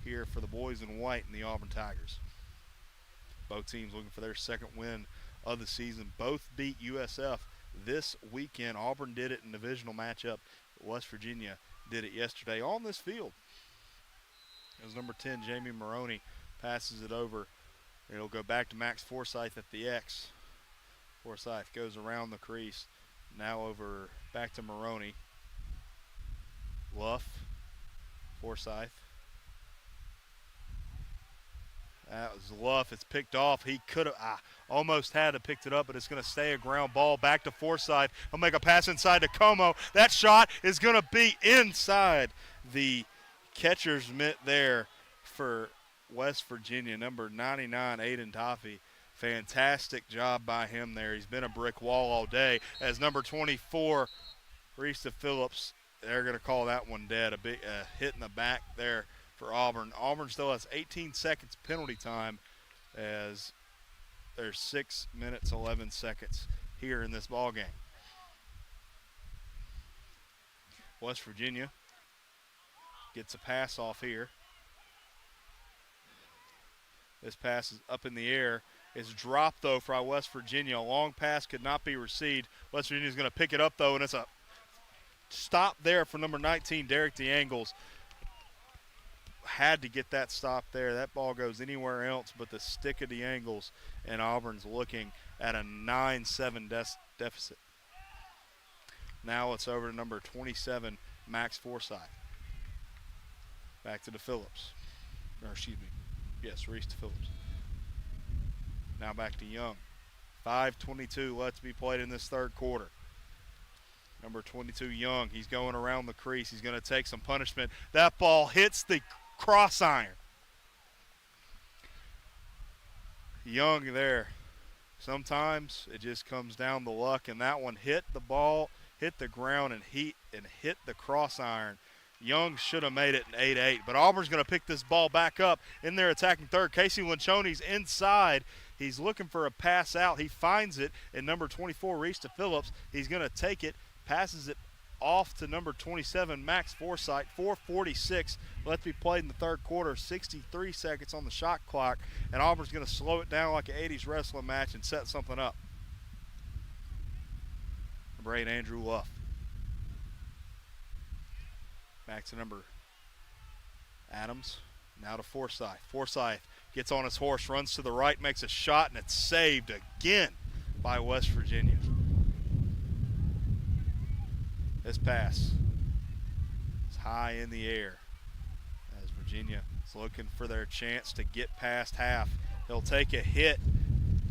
here for the boys in white and the Auburn Tigers. Both teams looking for their second win of the season. Both beat USF this weekend. Auburn did it in divisional matchup. West Virginia did it yesterday on this field. It was number 10, Jamie Maroney, passes it over. It'll go back to Max Forsyth at the X. Forsyth goes around the crease. Now over back to Maroney. Luff. Forsyth. That was Luff. It's picked off. He could have almost had to picked it up, but it's going to stay a ground ball. Back to Forsyth. He'll make a pass inside to Como. That shot is going to be inside the catcher's mitt there for West Virginia, number 99, Aiden Toffee. Fantastic job by him there. He's been a brick wall all day. As number 24, Rista Phillips, they're going to call that one dead. A big hit in the back there for Auburn. Auburn still has 18 seconds penalty time as there's 6 minutes, 11 seconds here in this ball game. West Virginia gets a pass off here. This pass is up in the air. It's dropped, though, for West Virginia. A long pass could not be received. West Virginia's going to pick it up, though, and it's a stop there for number 19, Derek DeAngles. Had to get that stop there. That ball goes anywhere else but the stick of DeAngles, and Auburn's looking at a 9-7 deficit. Now it's over to number 27, Max Forsyth. Back to the Phillips. Or excuse me. Yes, Reese to Phillips. Now back to Young. 5:22 left to be played in this third quarter. Number 22, Young. He's going around the crease. He's going to take some punishment. That ball hits the cross iron. Young there. Sometimes it just comes down to luck, and that one hit the ball, hit the ground, and hit the cross iron. Young should have made it an 8-8, but Auburn's going to pick this ball back up in their attacking third. Casey Linchoni's inside. He's looking for a pass out. He finds it, and number 24, Reese to Phillips. He's going to take it, passes it off to number 27, Max Forsyth. 4:46 left to be played in the third quarter. 63 seconds on the shot clock, and Auburn's going to slow it down like an 80s wrestling match and set something up. Number 8, Andrew Luff. Back to number Adams. Now to Forsyth. Forsyth gets on his horse, runs to the right, makes a shot, and it's saved again by West Virginia. This pass is high in the air as Virginia is looking for their chance to get past half. He'll take a hit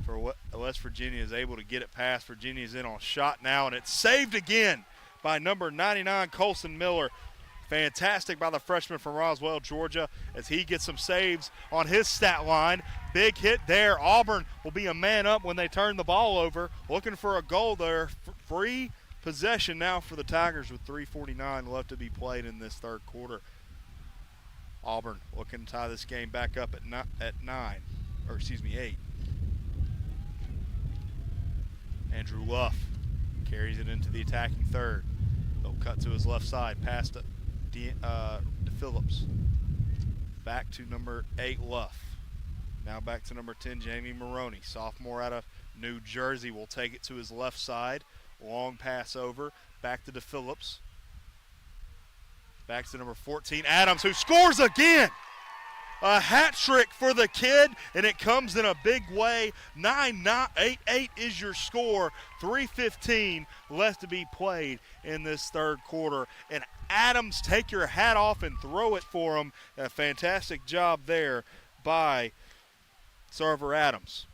for what West Virginia is able to get it past. Virginia's in on a shot now, and it's saved again by number 99, Colson Miller. Fantastic by the freshman from Roswell, Georgia, as he gets some saves on his stat line. Big hit there. Auburn will be a man up when they turn the ball over. Looking for a goal there. Free possession now for the Tigers with 3:49 left to be played in this third quarter. Auburn looking to tie this game back up at 8. Andrew Luff carries it into the attacking third. They'll cut to his left side, past to Phillips. Back to number 8, Luff. Now back to number 10, Jamie Maroney. Sophomore out of New Jersey will take it to his left side. Long pass over. Back to Phillips. Back to number 14, Adams, who scores again. A hat trick for the kid, and it comes in a big way. 8-8 is your score. 3:15 left to be played in this third quarter. And Adams, take your hat off and throw it for him. A fantastic job there by Server Adams.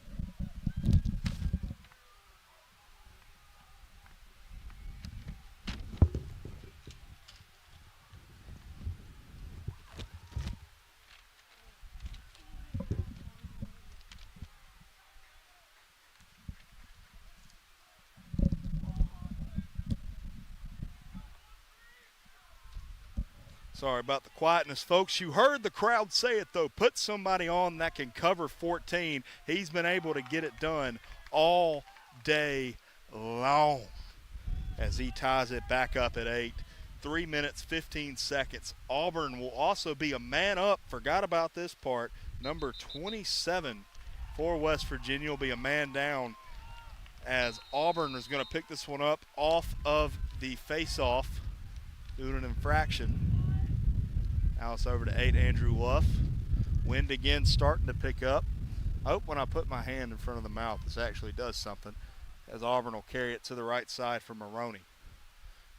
Sorry about the quietness, folks. You heard the crowd say it, though. Put somebody on that can cover 14. He's been able to get it done all day long as he ties it back up at 8. 3 minutes, 15 seconds. Auburn will also be a man up. Forgot about this part. Number 27 for West Virginia will be a man down as Auburn is going to pick this one up off of the face-off, doing an infraction. Now it's over to 8, Andrew Luff. Wind again starting to pick up. I hope when I put my hand in front of the mouth, this actually does something, as Auburn will carry it to the right side for Maroney.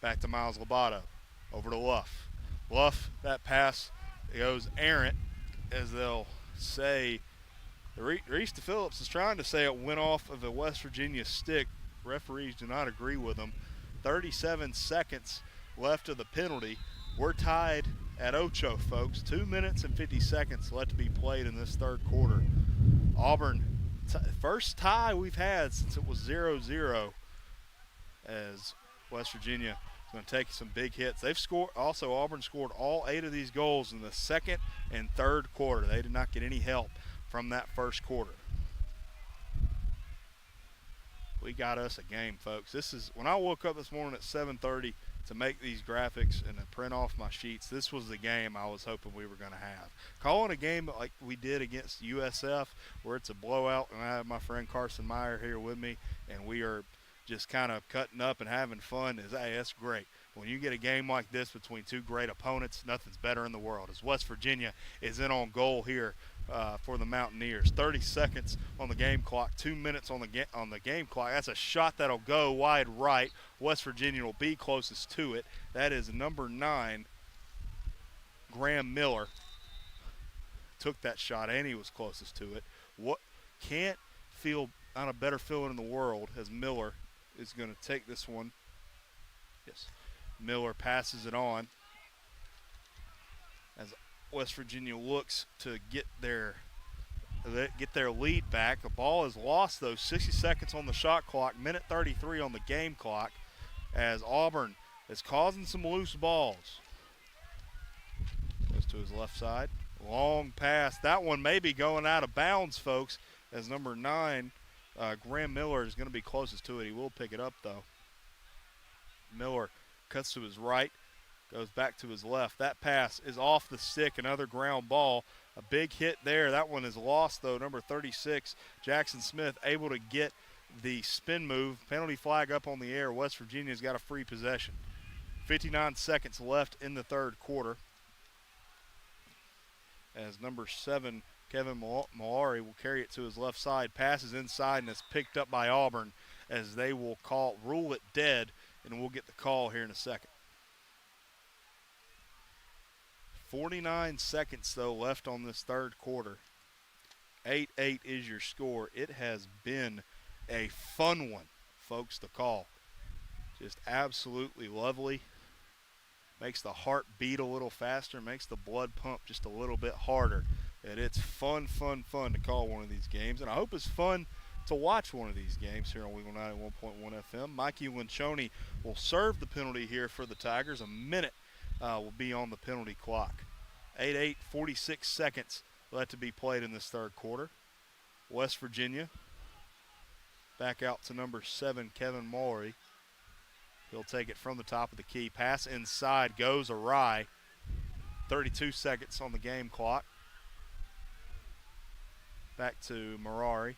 Back to Miles Lobato. Over to Luff. Luff, that pass goes errant, as they'll say. Reese Phillips is trying to say it went off of a West Virginia stick. Referees do not agree with him. 37 seconds left of the penalty. We're tied at Ocho, folks. 2 minutes and 50 seconds left to be played in this third quarter. Auburn, first tie we've had since it was 0-0, as West Virginia is going to take some big hits. They've scored. Also, Auburn scored all 8 of these goals in the second and third quarter. They did not get any help from that first quarter. We got us a game, folks. This is when I woke up this morning at 7:30 to make these graphics and to print off my sheets. This was the game I was hoping we were going to have. Calling a game like we did against USF, where it's a blowout, and I have my friend Carson Meyer here with me, and we are just kind of cutting up and having fun. That's great. When you get a game like this between two great opponents, nothing's better in the world. As West Virginia is in on goal here for the Mountaineers. 30 seconds on the game clock, 2 minutes on the game clock. That's a shot that'll go wide right. West Virginia will be closest to it. That is number 9, Graham Miller. Took that shot and he was closest to it. What can't feel on a better feeling in the world as Miller is going to take this one. Yes, Miller passes it on as West Virginia looks to get their lead back. The ball is lost, though. 60 seconds on the shot clock, minute 33 on the game clock, as Auburn is causing some loose balls. Goes to his left side. Long pass. That one may be going out of bounds, folks, as number 9, Graham Miller, is going to be closest to it. He will pick it up, though. Miller cuts to his right, goes back to his left. That pass is off the stick, another ground ball. A big hit there. That one is lost, though. Number 36, Jackson Smith, able to get the spin move. Penalty flag up on the air. West Virginia's got a free possession. 59 seconds left in the third quarter, as number 7, Kevin Malari, will carry it to his left side. Passes inside and is picked up by Auburn, as they will rule it dead, and we'll get the call here in a second. 49 seconds, though, left on this third quarter. 8-8 is your score. It has been a fun one, folks, to call. Just absolutely lovely. Makes the heart beat a little faster, makes the blood pump just a little bit harder. And it's fun to call one of these games. And I hope it's fun to watch one of these games here on WEGL 91.1 FM. Mikey Linchoni will serve the penalty here for the Tigers. A minute will be on the penalty clock. 8-8, 46 seconds left to be played in this third quarter. West Virginia back out to number 7, Kevin Mallory. He'll take it from the top of the key. Pass inside goes awry. 32 seconds on the game clock. Back to Marari.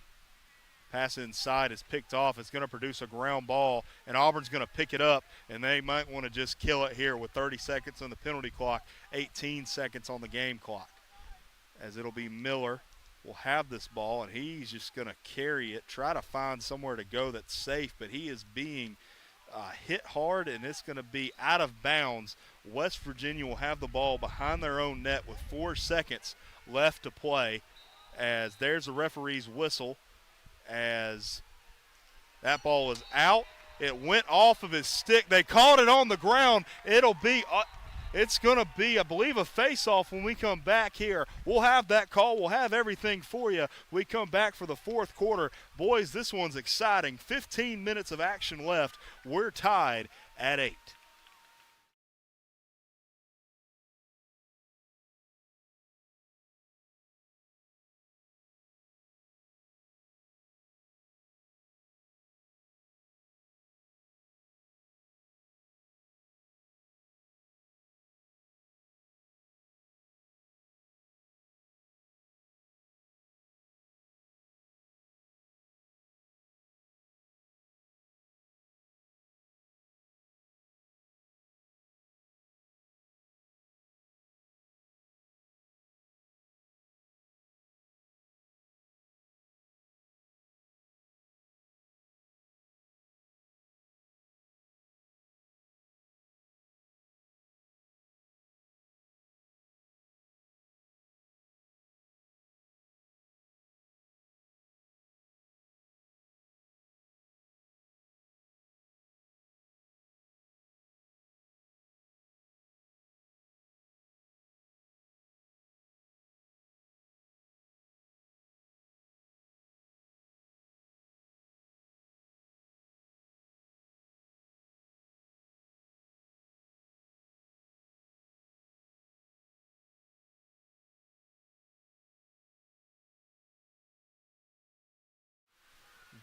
Pass inside is picked off. It's going to produce a ground ball, and Auburn's going to pick it up, and they might want to just kill it here with 30 seconds on the penalty clock, 18 seconds on the game clock. As it'll be Miller will have this ball, and he's just going to carry it, try to find somewhere to go that's safe, but he is being hit hard, and it's going to be out of bounds. West Virginia will have the ball behind their own net with 4 seconds left to play, as there's a referee's whistle, as that ball is out. It went off of his stick. They called it on the ground. It's going to be, I believe, a face-off when we come back here. We'll have that call. We'll have everything for you. We come back for the fourth quarter. Boys, this one's exciting. 15 minutes of action left. We're tied at 8.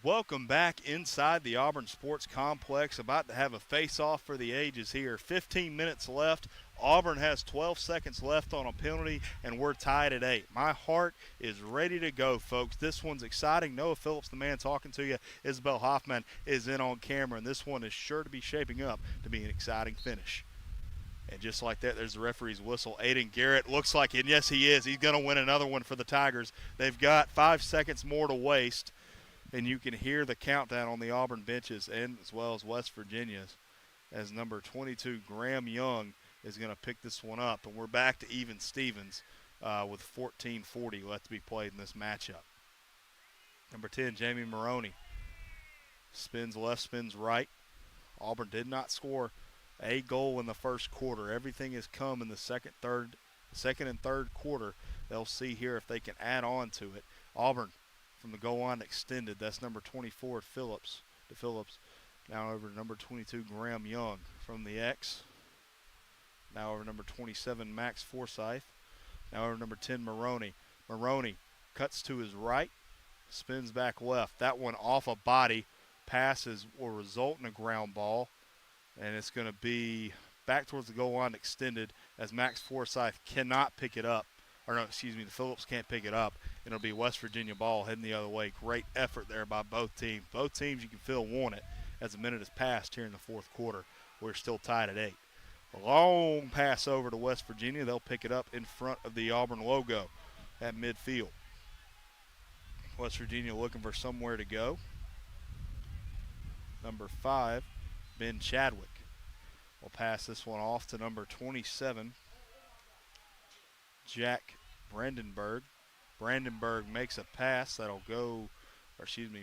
Welcome back inside the Auburn Sports Complex. About to have a face-off for the ages here. 15 minutes left. Auburn has 12 seconds left on a penalty, and we're tied at 8. My heart is ready to go, folks. This one's exciting. Noah Phillips, the man talking to you, Isabel Hoffman is in on camera, and this one is sure to be shaping up to be an exciting finish. And just like that, there's the referee's whistle. Aiden Garrett looks like it, and yes, he is. He's going to win another one for the Tigers. They've got 5 seconds more to waste. And you can hear the countdown on the Auburn benches and as well as West Virginia's as number 22, Graham Young, is going to pick this one up. And we're back to even Stevens with 14:40 left to be played in this matchup. Number 10, Jamie Maroney. Spins left, spins right. Auburn did not score a goal in the first quarter. Everything has come in the second and third quarter. They'll see here if they can add on to it. Auburn from the goal line extended. That's number 24 Phillips. Now over to number 22 Graham Young from the X. Now over number 27 Max Forsyth. Now over number 10 Maroney. Maroney cuts to his right, spins back left. That one off a body. Passes will result in a ground ball, and it's going to be back towards the goal line extended as Max Forsyth cannot pick it up. The Phillips can't pick it up. It'll be West Virginia ball heading the other way. Great effort there by both teams. Both teams you can feel want it as a minute has passed here in the fourth quarter. We're still tied at 8. A long pass over to West Virginia. They'll pick it up in front of the Auburn logo at midfield. West Virginia looking for somewhere to go. Number 5, Ben Chadwick will pass this one off to number 27, Jack Brandenburg. Brandenburg makes a pass that'll go,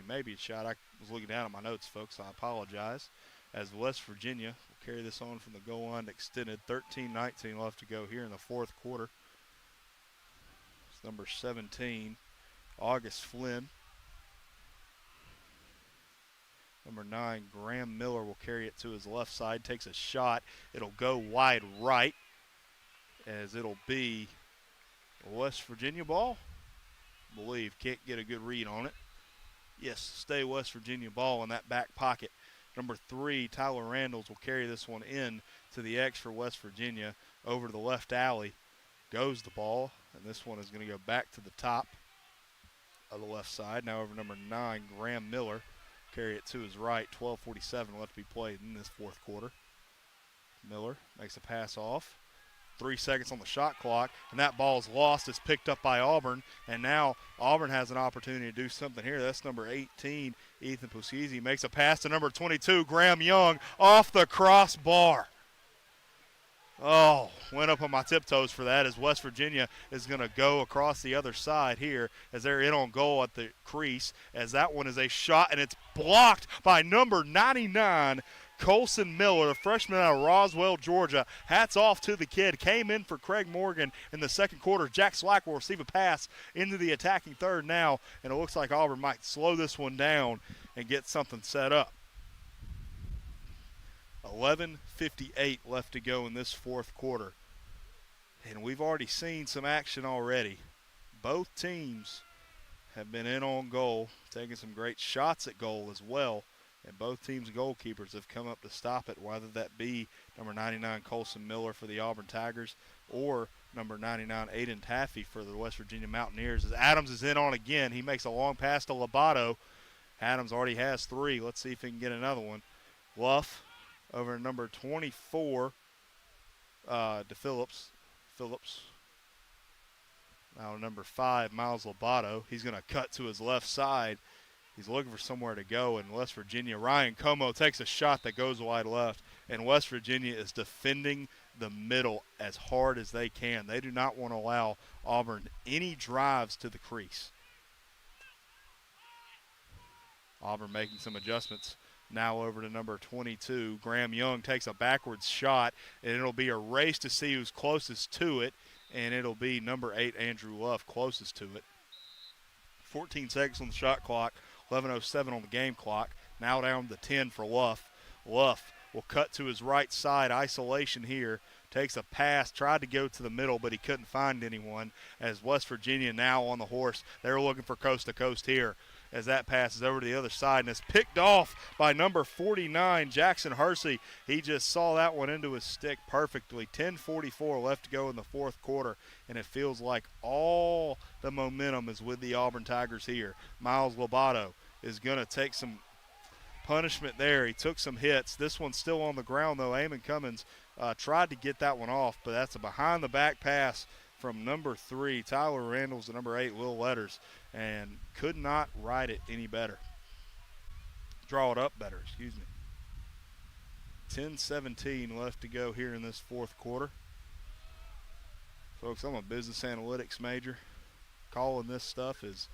maybe a shot. I was looking down at my notes, folks. I apologize. As West Virginia will carry this on from the goal line extended. 13-19 left to go here in the fourth quarter. It's number 17, August Flynn. Number 9, Graham Miller will carry it to his left side. Takes a shot. It'll go wide right as it'll be West Virginia ball. Can't get a good read on it. Yes, stay West Virginia ball in that back pocket. Number 3, Tyler Randalls will carry this one in to the X for West Virginia. Over to the left alley goes the ball, and this one is going to go back to the top of the left side. Now over number 9, Graham Miller. Carry it to his right. 12:47 left to be played in this fourth quarter. Miller makes a pass off. 3 seconds on the shot clock, and that ball's lost. It's picked up by Auburn, and now Auburn has an opportunity to do something here. That's number 18, Ethan Pusizi, makes a pass to number 22, Graham Young, off the crossbar. Oh, went up on my tiptoes for that as West Virginia is going to go across the other side here as they're in on goal at the crease, as that one is a shot, and it's blocked by number 99, Colson Miller, the freshman out of Roswell, Georgia. Hats off to the kid. Came in for Craig Morgan in the second quarter. Jack Slack will receive a pass into the attacking third now, and it looks like Auburn might slow this one down and get something set up. 11:58 left to go in this fourth quarter. And we've already seen some action already. Both teams have been in on goal, taking some great shots at goal as well. And both teams' goalkeepers have come up to stop it, whether that be number 99, Colson Miller for the Auburn Tigers, or number 99, Aiden Taffy for the West Virginia Mountaineers. As Adams is in on again, he makes a long pass to Lobato. Adams already has 3. Let's see if he can get another one. Luff over number 24 to Phillips. Now number 5, Miles Lobato. He's going to cut to his left side. He's looking for somewhere to go in West Virginia. Ryan Como takes a shot that goes wide left, and West Virginia is defending the middle as hard as they can. They do not want to allow Auburn any drives to the crease. Auburn making some adjustments. Now over to number 22. Graham Young takes a backwards shot, and it'll be a race to see who's closest to it, and it'll be number 8, Andrew Luff, closest to it. 14 seconds on the shot clock, 11:07 on the game clock. Now down to 10 for Luff. Luff will cut to his right side, isolation here takes a pass, tried to go to the middle, but he couldn't find anyone. As West Virginia now on the horse, they're looking for coast to coast here. As that passes over to the other side and is picked off by number 49, Jackson Hersey. He just saw that one into his stick perfectly. 10:44 left to go in the fourth quarter, and it feels like all the momentum is with the Auburn Tigers here. Miles Lobato is going to take some punishment there. He took some hits. This one's still on the ground, though. Eamon Cummins tried to get that one off, but that's a behind-the-back pass from number 3, Tyler Randalls, to number 8, Will Letters, and could not ride it any better. Draw it up better, excuse me. 10:17 left to go here in this fourth quarter. Folks, I'm a business analytics major. Calling this stuff is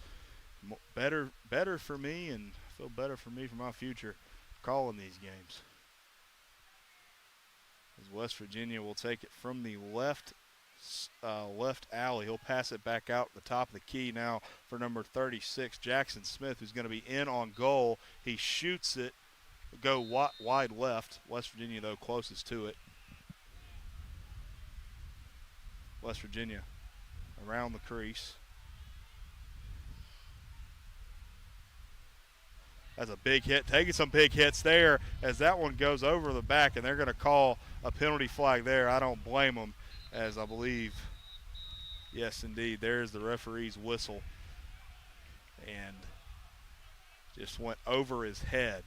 better for me, and I feel better for me for my future calling these games. As West Virginia will take it from the left alley. He'll pass it back out the top of the key now for number 36, Jackson Smith, who's going to be in on goal. He shoots it, go wide left. West Virginia, though, closest to it. West Virginia around the crease. That's a big hit, taking some big hits there as that one goes over the back, and they're going to call a penalty flag there. I don't blame them, as I believe, yes, indeed, there's the referee's whistle, and just went over his head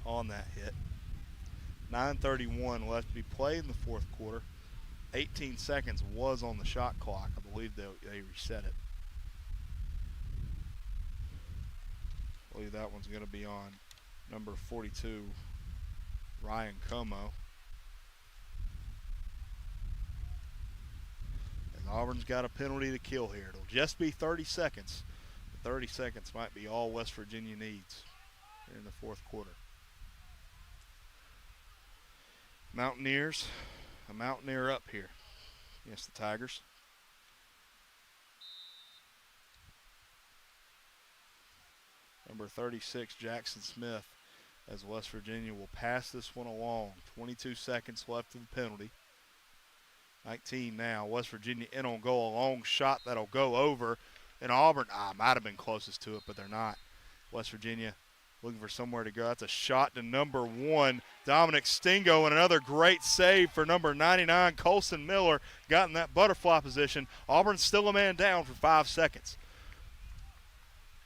on that hit. 9:31 left to be played in the fourth quarter. 18 seconds was on the shot clock. I believe they reset it. I believe that one's going to be on number 42, Ryan Como. And Auburn's got a penalty to kill here. It'll just be 30 seconds. The 30 seconds might be all West Virginia needs here in the fourth quarter. Mountaineers, a Mountaineer up here against the Tigers. Number 36, Jackson Smith, as West Virginia will pass this one along. 22 seconds left of the penalty. 19 now. West Virginia in on goal. A long shot that'll go over. And Auburn, might have been closest to it, but they're not. West Virginia looking for somewhere to go. That's a shot to number 1, Dominic Stingo, and another great save for number 99, Colson Miller. Got in that butterfly position. Auburn's still a man down for 5 seconds.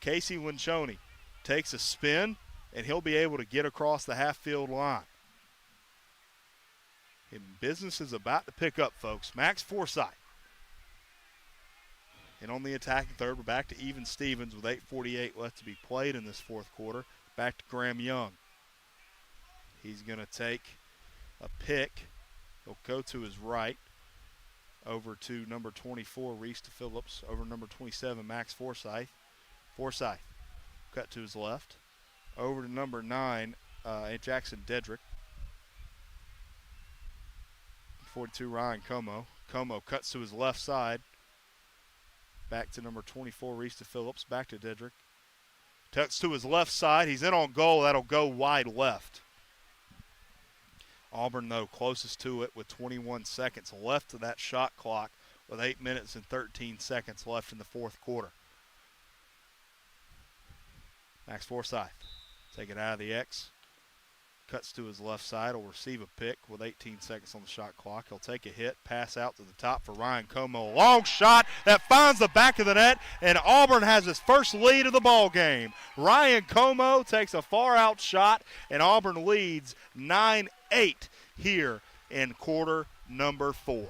Casey Winchoney takes a spin, and he'll be able to get across the half-field line. And business is about to pick up, folks. Max Forsythe. And on the attacking third, we're back to even Stevens with 8:48 left to be played in this fourth quarter. Back to Graham Young. He's going to take a pick. He'll go to his right. Over to number 24, Reese Phillips. Over to number 27, Max Forsythe. Forsythe. Cut to his left. Over to number 9, Jackson Dedrick. 42, Ryan Como. Como cuts to his left side. Back to number 24, Reese Phillips. Back to Dedrick. Tucks to his left side. He's in on goal. That'll go wide left. Auburn, though, closest to it with 21 seconds left to that shot clock with 8 minutes and 13 seconds left in the fourth quarter. Max Forsythe, take it out of the X. Cuts to his left side. Will receive a pick with 18 seconds on the shot clock. He'll take a hit, pass out to the top for Ryan Como. Long shot that finds the back of the net, and Auburn has his first lead of the ball game. Ryan Como takes a far-out shot, and Auburn leads 9-8 here in quarter number 4.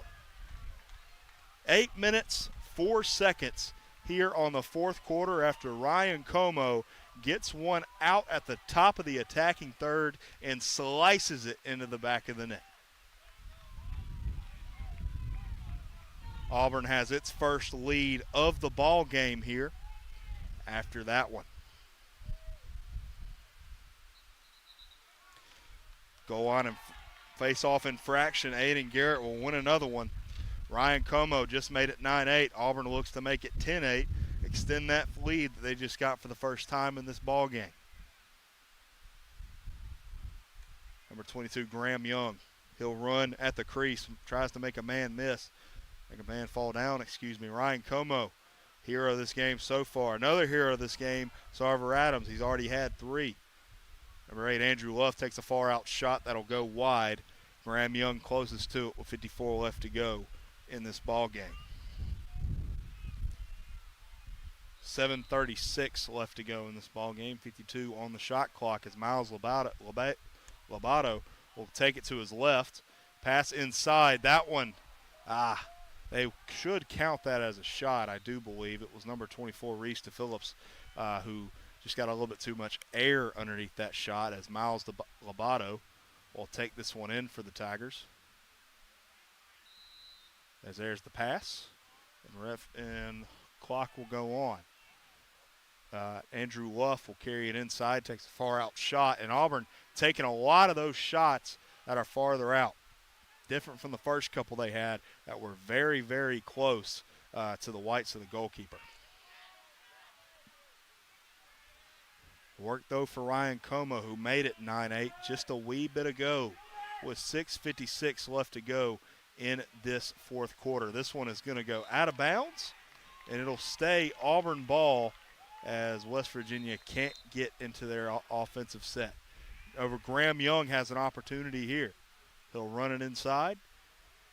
8 minutes, 4 seconds here on the fourth quarter after Ryan Como gets one out at the top of the attacking third and slices it into the back of the net. Auburn has its first lead of the ball game here after that one. Goal on and face-off infraction. Aiden Garrett will win another one. Ryan Como just made it 9-8. Auburn looks to make it 10-8. Extend that lead that they just got for the first time in this ball game. Number 22, Graham Young, He'll run at the crease, tries to make a man fall down, Ryan Como, hero of this game so far. Another hero of this game, Sarver Adams. He's already had 3. Number 8, Andrew Luff takes a far out shot that'll go wide. Graham Young closest to it with 54 left to go in this ball game. 7:36 left to go in this ball game. 52 on the shot clock as Miles Lobato will take it to his left. Pass inside. That one, they should count that as a shot, I do believe. It was number 24, Reese Phillips, who just got a little bit too much air underneath that shot as Miles Lobato will take this one in for the Tigers. As there's the pass, and clock will go on. Andrew Luff will carry it inside, takes a far out shot, and Auburn taking a lot of those shots that are farther out. Different from the first couple they had that were very, very close to the whites of the goalkeeper. Work, though, for Ryan Como, who made it 9-8 just a wee bit ago with 6:56 left to go in this fourth quarter. This one is going to go out of bounds, and it'll stay Auburn ball as West Virginia can't get into their offensive set. Graham Young has an opportunity here. He'll run it inside,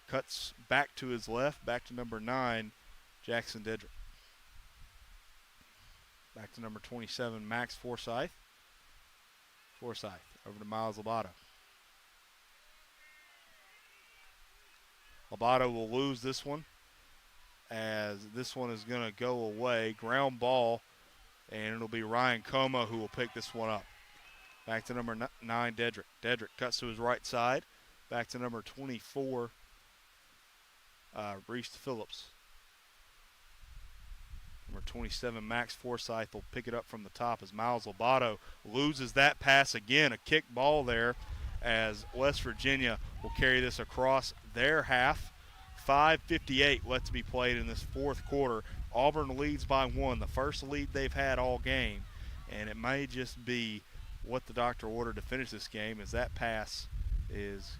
cuts back to his left, back to number 9, Jackson Dedrick. Back to number 27, Max Forsyth. Forsyth over to Miles Lobato. Lobato will lose this one as this one is going to go away. Ground ball, and it'll be Ryan Como who will pick this one up. Back to number 9, Dedrick. Dedrick cuts to his right side. Back to number 24, Reese Phillips. Number 27, Max Forsyth will pick it up from the top as Miles Lobato loses that pass again. A kick ball there as West Virginia will carry this across their half. 5:58 left to be played in this fourth quarter. Auburn leads by 1, the first lead they've had all game, and it may just be what the doctor ordered to finish this game as that pass is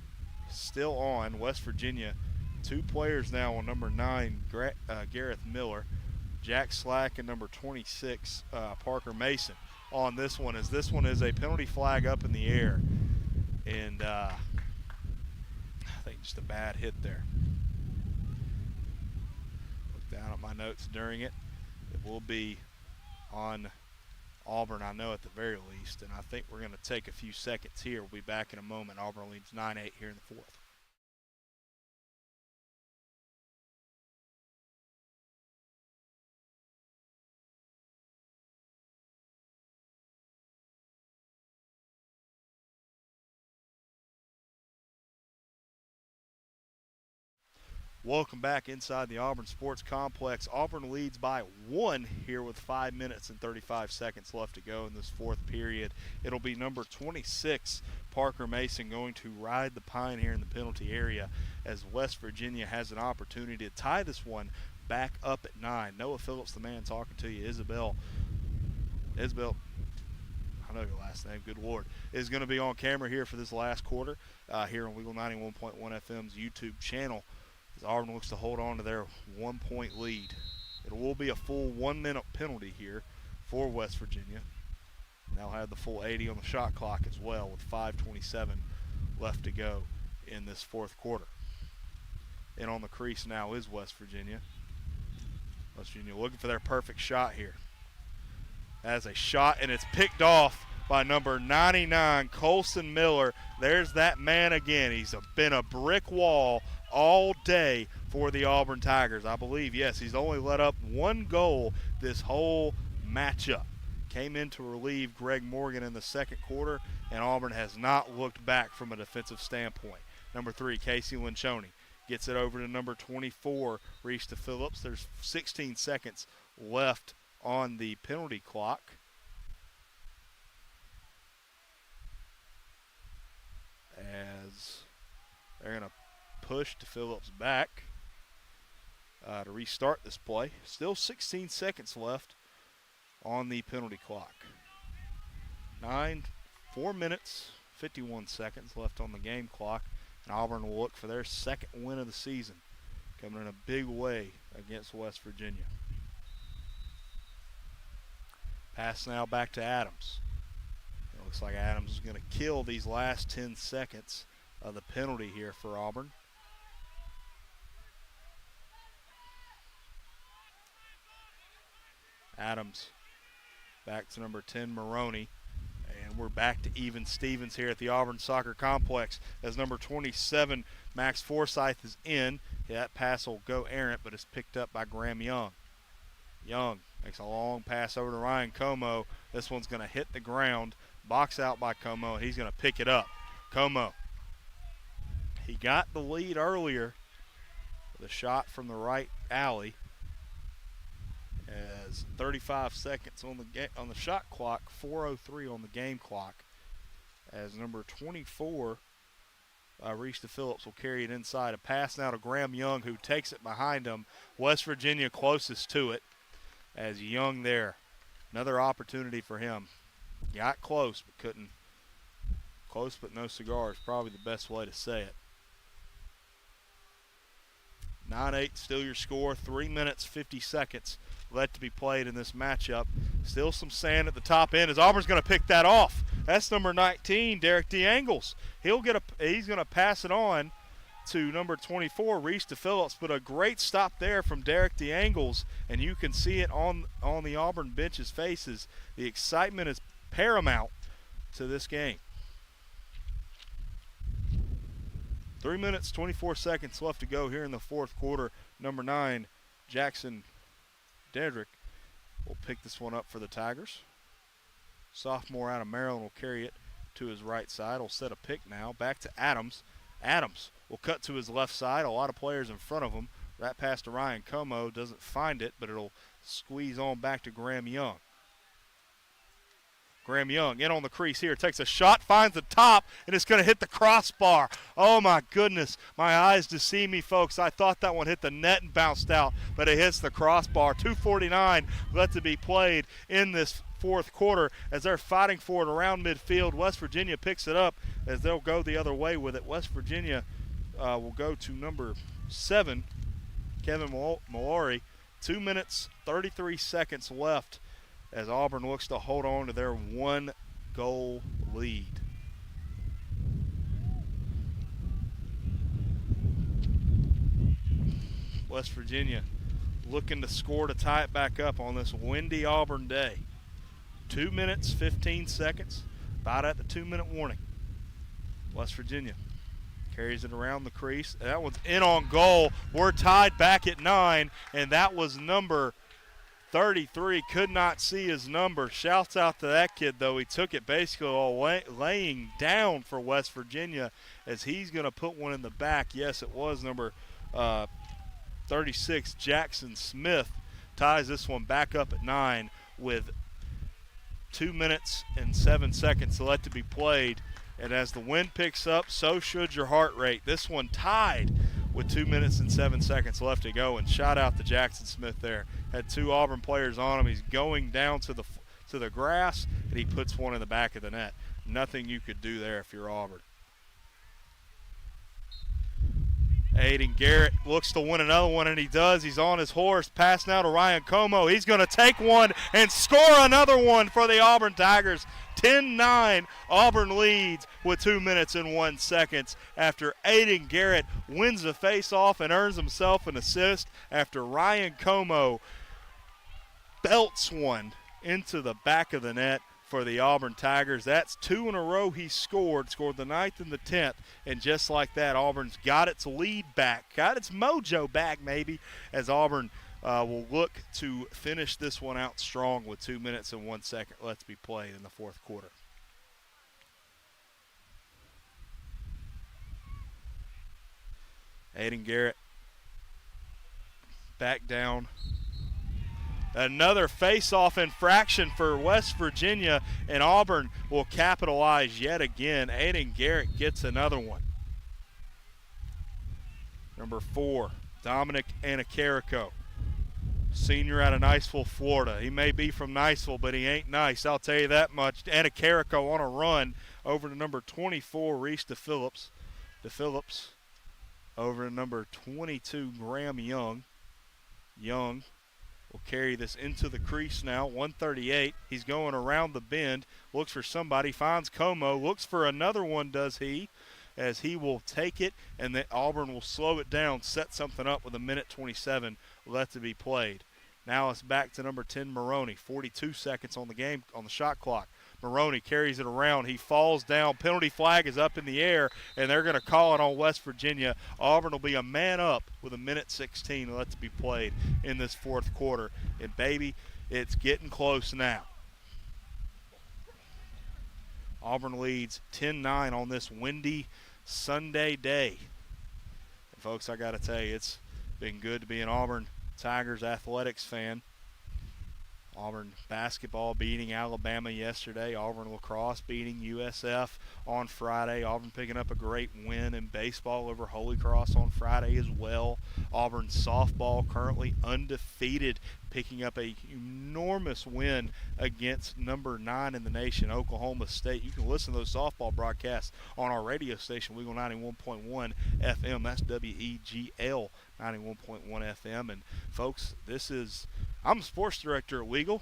still on. West Virginia, 2 players now on number 9, Gareth Miller, Jack Slack, and number 26, Parker Mason on this one, as this one is a penalty flag up in the air. And I think just a bad hit there. Look down at my notes during it. It will be on Auburn, I know, at the very least. And I think we're going to take a few seconds here. We'll be back in a moment. Auburn leads 9-8 here in the fourth. Welcome back inside the Auburn Sports Complex. Auburn leads by 1 here with 5 minutes and 35 seconds left to go in this fourth period. It'll be number 26, Parker Mason, going to ride the pine here in the penalty area as West Virginia has an opportunity to tie this one back up at 9. Noah Phillips, the man talking to you, Isabel, I know your last name, good Lord, is going to be on camera here for this last quarter here on WEGL 91.1 FM's YouTube channel. As Auburn looks to hold on to their 1-point lead. It will be a full 1-minute penalty here for West Virginia. They'll have the full 80 on the shot clock as well with 5:27 left to go in this fourth quarter. And on the crease now is West Virginia. West Virginia looking for their perfect shot here. As a shot, and it's picked off by number 99, Colson Miller. There's that man again. He's been a brick wall all day for the Auburn Tigers. I believe, yes, he's only let up 1 goal this whole matchup. Came in to relieve Greg Morgan in the second quarter, and Auburn has not looked back from a defensive standpoint. Number 3, Casey Linchoni gets it over to number 24, Reese Phillips. There's 16 seconds left on the penalty clock. As they're going to push to Phillips back to restart this play. Still 16 seconds left on the penalty clock. 4 minutes, 51 seconds left on the game clock. And Auburn will look for their second win of the season, coming in a big way against West Virginia. Pass now back to Adams. It looks like Adams is going to kill these last 10 seconds of the penalty here for Auburn. Adams back to number 10, Maroney. And we're back to even Stevens here at the Auburn Soccer Complex as number 27, Max Forsyth, is in. That pass will go errant, but it's picked up by Graham Young. Young makes a long pass over to Ryan Como. This one's going to hit the ground. Box out by Como, and he's going to pick it up. Como. He got the lead earlier with a shot from the right alley. As 35 seconds on the shot clock, 4:03 on the game clock. As number 24, Reese Phillips, will carry it inside. A pass now to Graham Young, who takes it behind him. West Virginia closest to it. As Young there, another opportunity for him. Got close, but couldn't. Close but no cigar is probably the best way to say it. 9-8 still your score. 3 minutes, 50 seconds left to be played in this matchup. Still some sand at the top end as Auburn's going to pick that off. That's number 19, Derek DeAngles. He's going to pass it on to number 24, Reese Phillips, but a great stop there from Derek DeAngles, and you can see it on the Auburn bench's faces. The excitement is paramount to this game. 3 minutes, 24 seconds left to go here in the fourth quarter. Number 9, Jackson Dedrick, will pick this one up for the Tigers. Sophomore out of Maryland will carry it to his right side. Will set a pick now. Back to Adams. Adams will cut to his left side. A lot of players in front of him. That pass to Ryan Como, doesn't find it, but it'll squeeze on back to Graham Young. Graham Young in on the crease here, takes a shot, finds the top, and it's going to hit the crossbar. Oh, my goodness. My eyes deceive me, folks. I thought that one hit the net and bounced out, but it hits the crossbar. 2:49 left to be played in this fourth quarter as they're fighting for it around midfield. West Virginia picks it up as they'll go the other way with it. West Virginia will go to number 7, Kevin Mallory. 2 minutes, 33 seconds left as Auburn looks to hold on to their 1-goal lead. West Virginia looking to score to tie it back up on this windy Auburn day. 2 minutes, 15 seconds, about at the 2-minute warning. West Virginia carries it around the crease. That one's in on goal. We're tied back at 9, and that was number 33. Could not see his number. Shouts out to that kid, though. He took it basically all laying down for West Virginia as he's going to put one in the back. Yes, it was number 36, Jackson Smith, ties this one back up at 9 with 2 minutes and 7 seconds left to be played. And as the wind picks up, so should your heart rate. This one tied with 2 minutes and 7 seconds left to go. And shout out to Jackson Smith there. Had 2 Auburn players on him. He's going down to the grass, and he puts one in the back of the net. Nothing you could do there if you're Auburn. Aiden Garrett looks to win another one, and he does. He's on his horse. Pass now to Ryan Como. He's going to take one and score another one for the Auburn Tigers. 10-9, Auburn leads with 2 minutes and 1 second after Aiden Garrett wins the face-off and earns himself an assist after Ryan Como belts one into the back of the net for the Auburn Tigers. That's 2 in a row he scored the 9th and the 10th, and just like that, Auburn's got its lead back, got its mojo back maybe, as Auburn will look to finish this one out strong with 2 minutes and 1 second left to be played in the fourth quarter. Aiden Garrett back down. Another face-off infraction for West Virginia, and Auburn will capitalize yet again. Aiden Garrett gets another one. Number 4, Dominic Anacarico, senior out of Niceville, Florida. He may be from Niceville, but he ain't nice, I'll tell you that much. Anacarico on a run over to number 24, Reese Phillips. to Phillips. Over to number 22, Graham Young. Young will carry this into the crease now, 138. He's going around the bend, looks for somebody, finds Como, looks for another one, does he, as he will take it, and then Auburn will slow it down, set something up with 1:27 left to be played. Now it's back to number 10, Maroney, 42 seconds on the game, on the shot clock. Maroney carries it around. He falls down. Penalty flag is up in the air, and they're going to call it on West Virginia. Auburn will be a man up with 1:16 left to be played in this fourth quarter. And, baby, it's getting close now. Auburn leads 10-9 on this windy Sunday day. And, folks, I got to tell you, it's been good to be an Auburn Tigers athletics fan. Auburn basketball beating Alabama yesterday. Auburn lacrosse beating USF on Friday. Auburn picking up a great win in baseball over Holy Cross on Friday as well. Auburn softball currently undefeated, picking up a enormous win against number 9 in the nation, Oklahoma State. You can listen to those softball broadcasts on our radio station, WEGL 91.1 FM. That's WEGL 91.1 FM. And, folks, I'm a sports director at WEGL.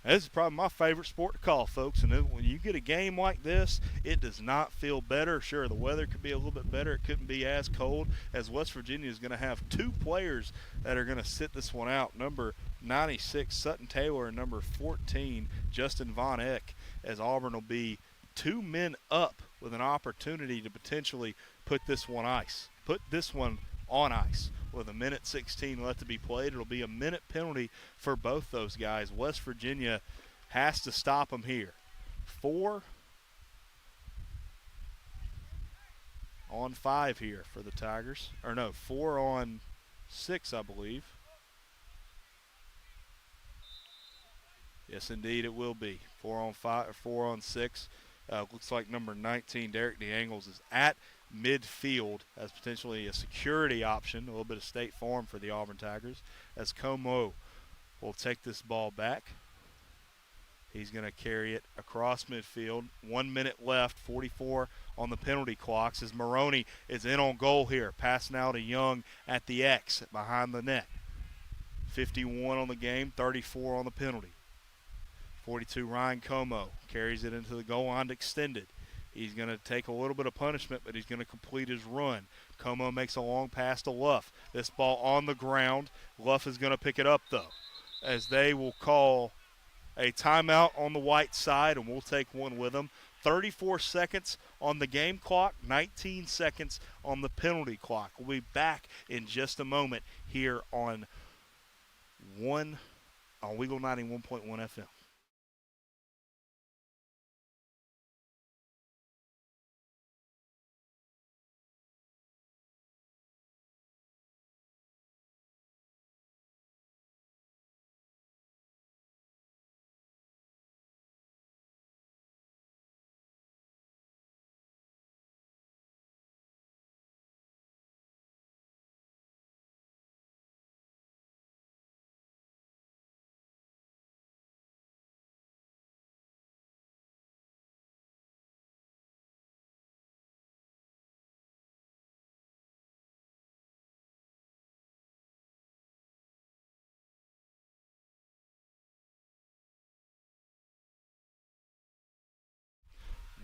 This is probably my favorite sport to call, folks. And when you get a game like this, it does not feel better. Sure, the weather could be a little bit better. It couldn't be as cold, as West Virginia is going to have 2 players that are going to sit this one out. Number 96, Sutton Taylor, and number 14, Justin Von Eck, as Auburn will be 2 men up with an opportunity to potentially put this one on ice. With 1:16 left to be played, it'll be a minute penalty for both those guys. West Virginia has to stop them here. 4 on 5 here for the Tigers. Or no, 4 on 6, I believe. Yes, indeed, it will be 4 on 5 or 4 on 6. Looks like number 19, Derek DeAngles, is at midfield as potentially a security option, a little bit of State Farm for the Auburn Tigers, as Como will take this ball back. He's going to carry it across midfield. 1 minute left, 44 on the penalty clocks, as Maroney is in on goal here. Pass now to Young at the X behind the net. 51 on the game, 34 on the penalty. 42, Ryan Como carries it into the goal line extended. He's going to take a little bit of punishment, but he's going to complete his run. Como makes a long pass to Luff. This ball on the ground. Luff is going to pick it up, though, as they will call a timeout on the white side, and we'll take one with them. 34 seconds on the game clock, 19 seconds on the penalty clock. We'll be back in just a moment here on WEGL 91.1 FM.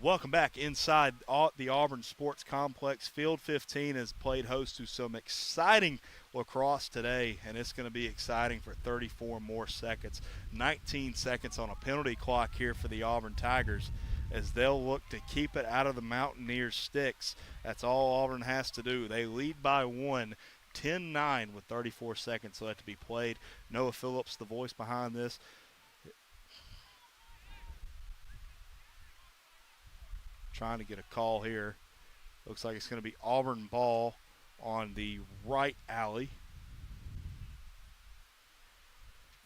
Welcome back inside the Auburn Sports Complex. Field 15 has played host to some exciting lacrosse today, and it's going to be exciting for 34 more seconds. 19 seconds on a penalty clock here for the Auburn Tigers, as they'll look to keep it out of the Mountaineers' sticks. That's all Auburn has to do. They lead by 1, 10-9 with 34 seconds left to be played. Noah Phillips, the voice behind this. Trying to get a call here. Looks like it's going to be Auburn ball on the right alley.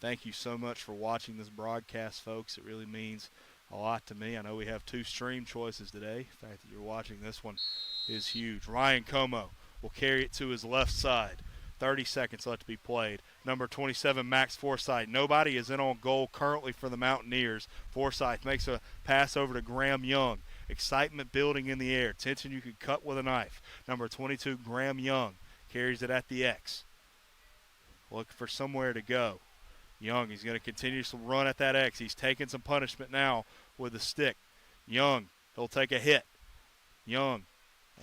Thank you so much for watching this broadcast, folks. It really means a lot to me. I know we have 2 stream choices today. The fact that you're watching this one is huge. Ryan Como will carry it to his left side. 30 seconds left to be played. Number 27, Max Forsythe. Nobody is in on goal currently for the Mountaineers. Forsythe makes a pass over to Graham Young. Excitement building in the air. Tension you could cut with a knife. Number 22, Graham Young, carries it at the X. Looking for somewhere to go. Young, he's going to continue to run at that X. He's taking some punishment now with the stick. Young, he'll take a hit. Young,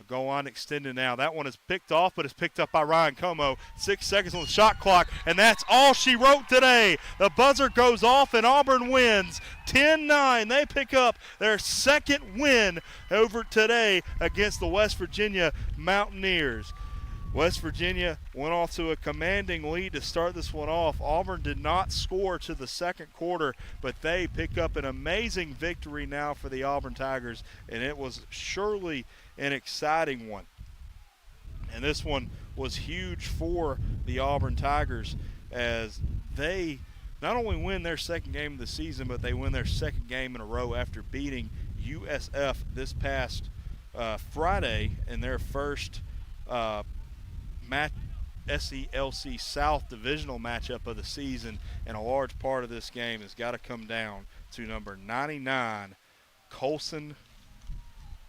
go on extended now. That one is picked off, but it's picked up by Ryan Como. 6 seconds on the shot clock, and that's all she wrote today. The buzzer goes off, and Auburn wins 10-9. They pick up their second win over today against the West Virginia Mountaineers. West Virginia went off to a commanding lead to start this one off. Auburn did not score to the second quarter, but they pick up an amazing victory now for the Auburn Tigers, and it was surely an exciting one. And this one was huge for the Auburn Tigers as they not only win their second game of the season, but they win their second game in a row after beating USF this past Friday in their first SELC South divisional matchup of the season, and a large part of this game has got to come down to number 99, Colson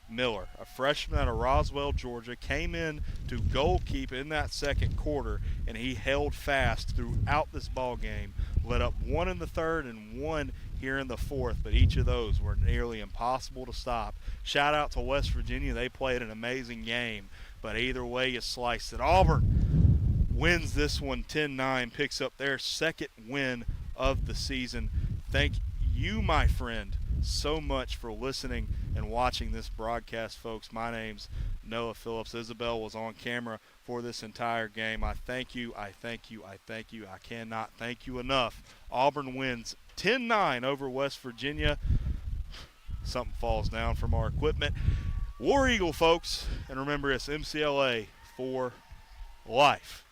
Miller, a freshman out of Roswell, Georgia, came in to goalkeep in that second quarter, and he held fast throughout this ball game. Let up one in the third and one here in the fourth, but each of those were nearly impossible to stop. Shout out to West Virginia. They played an amazing game, but either way you slice it, Auburn wins this one 10-9, picks up their second win of the season. Thank you, my friend, so much for listening and watching this broadcast, folks. My name's Noah Phillips. Isabel was on camera for this entire game. I thank you. I thank you. I thank you. I cannot thank you enough. Auburn wins 10-9 over West Virginia. Something falls down from our equipment. War Eagle, folks. And remember, it's MCLA for life.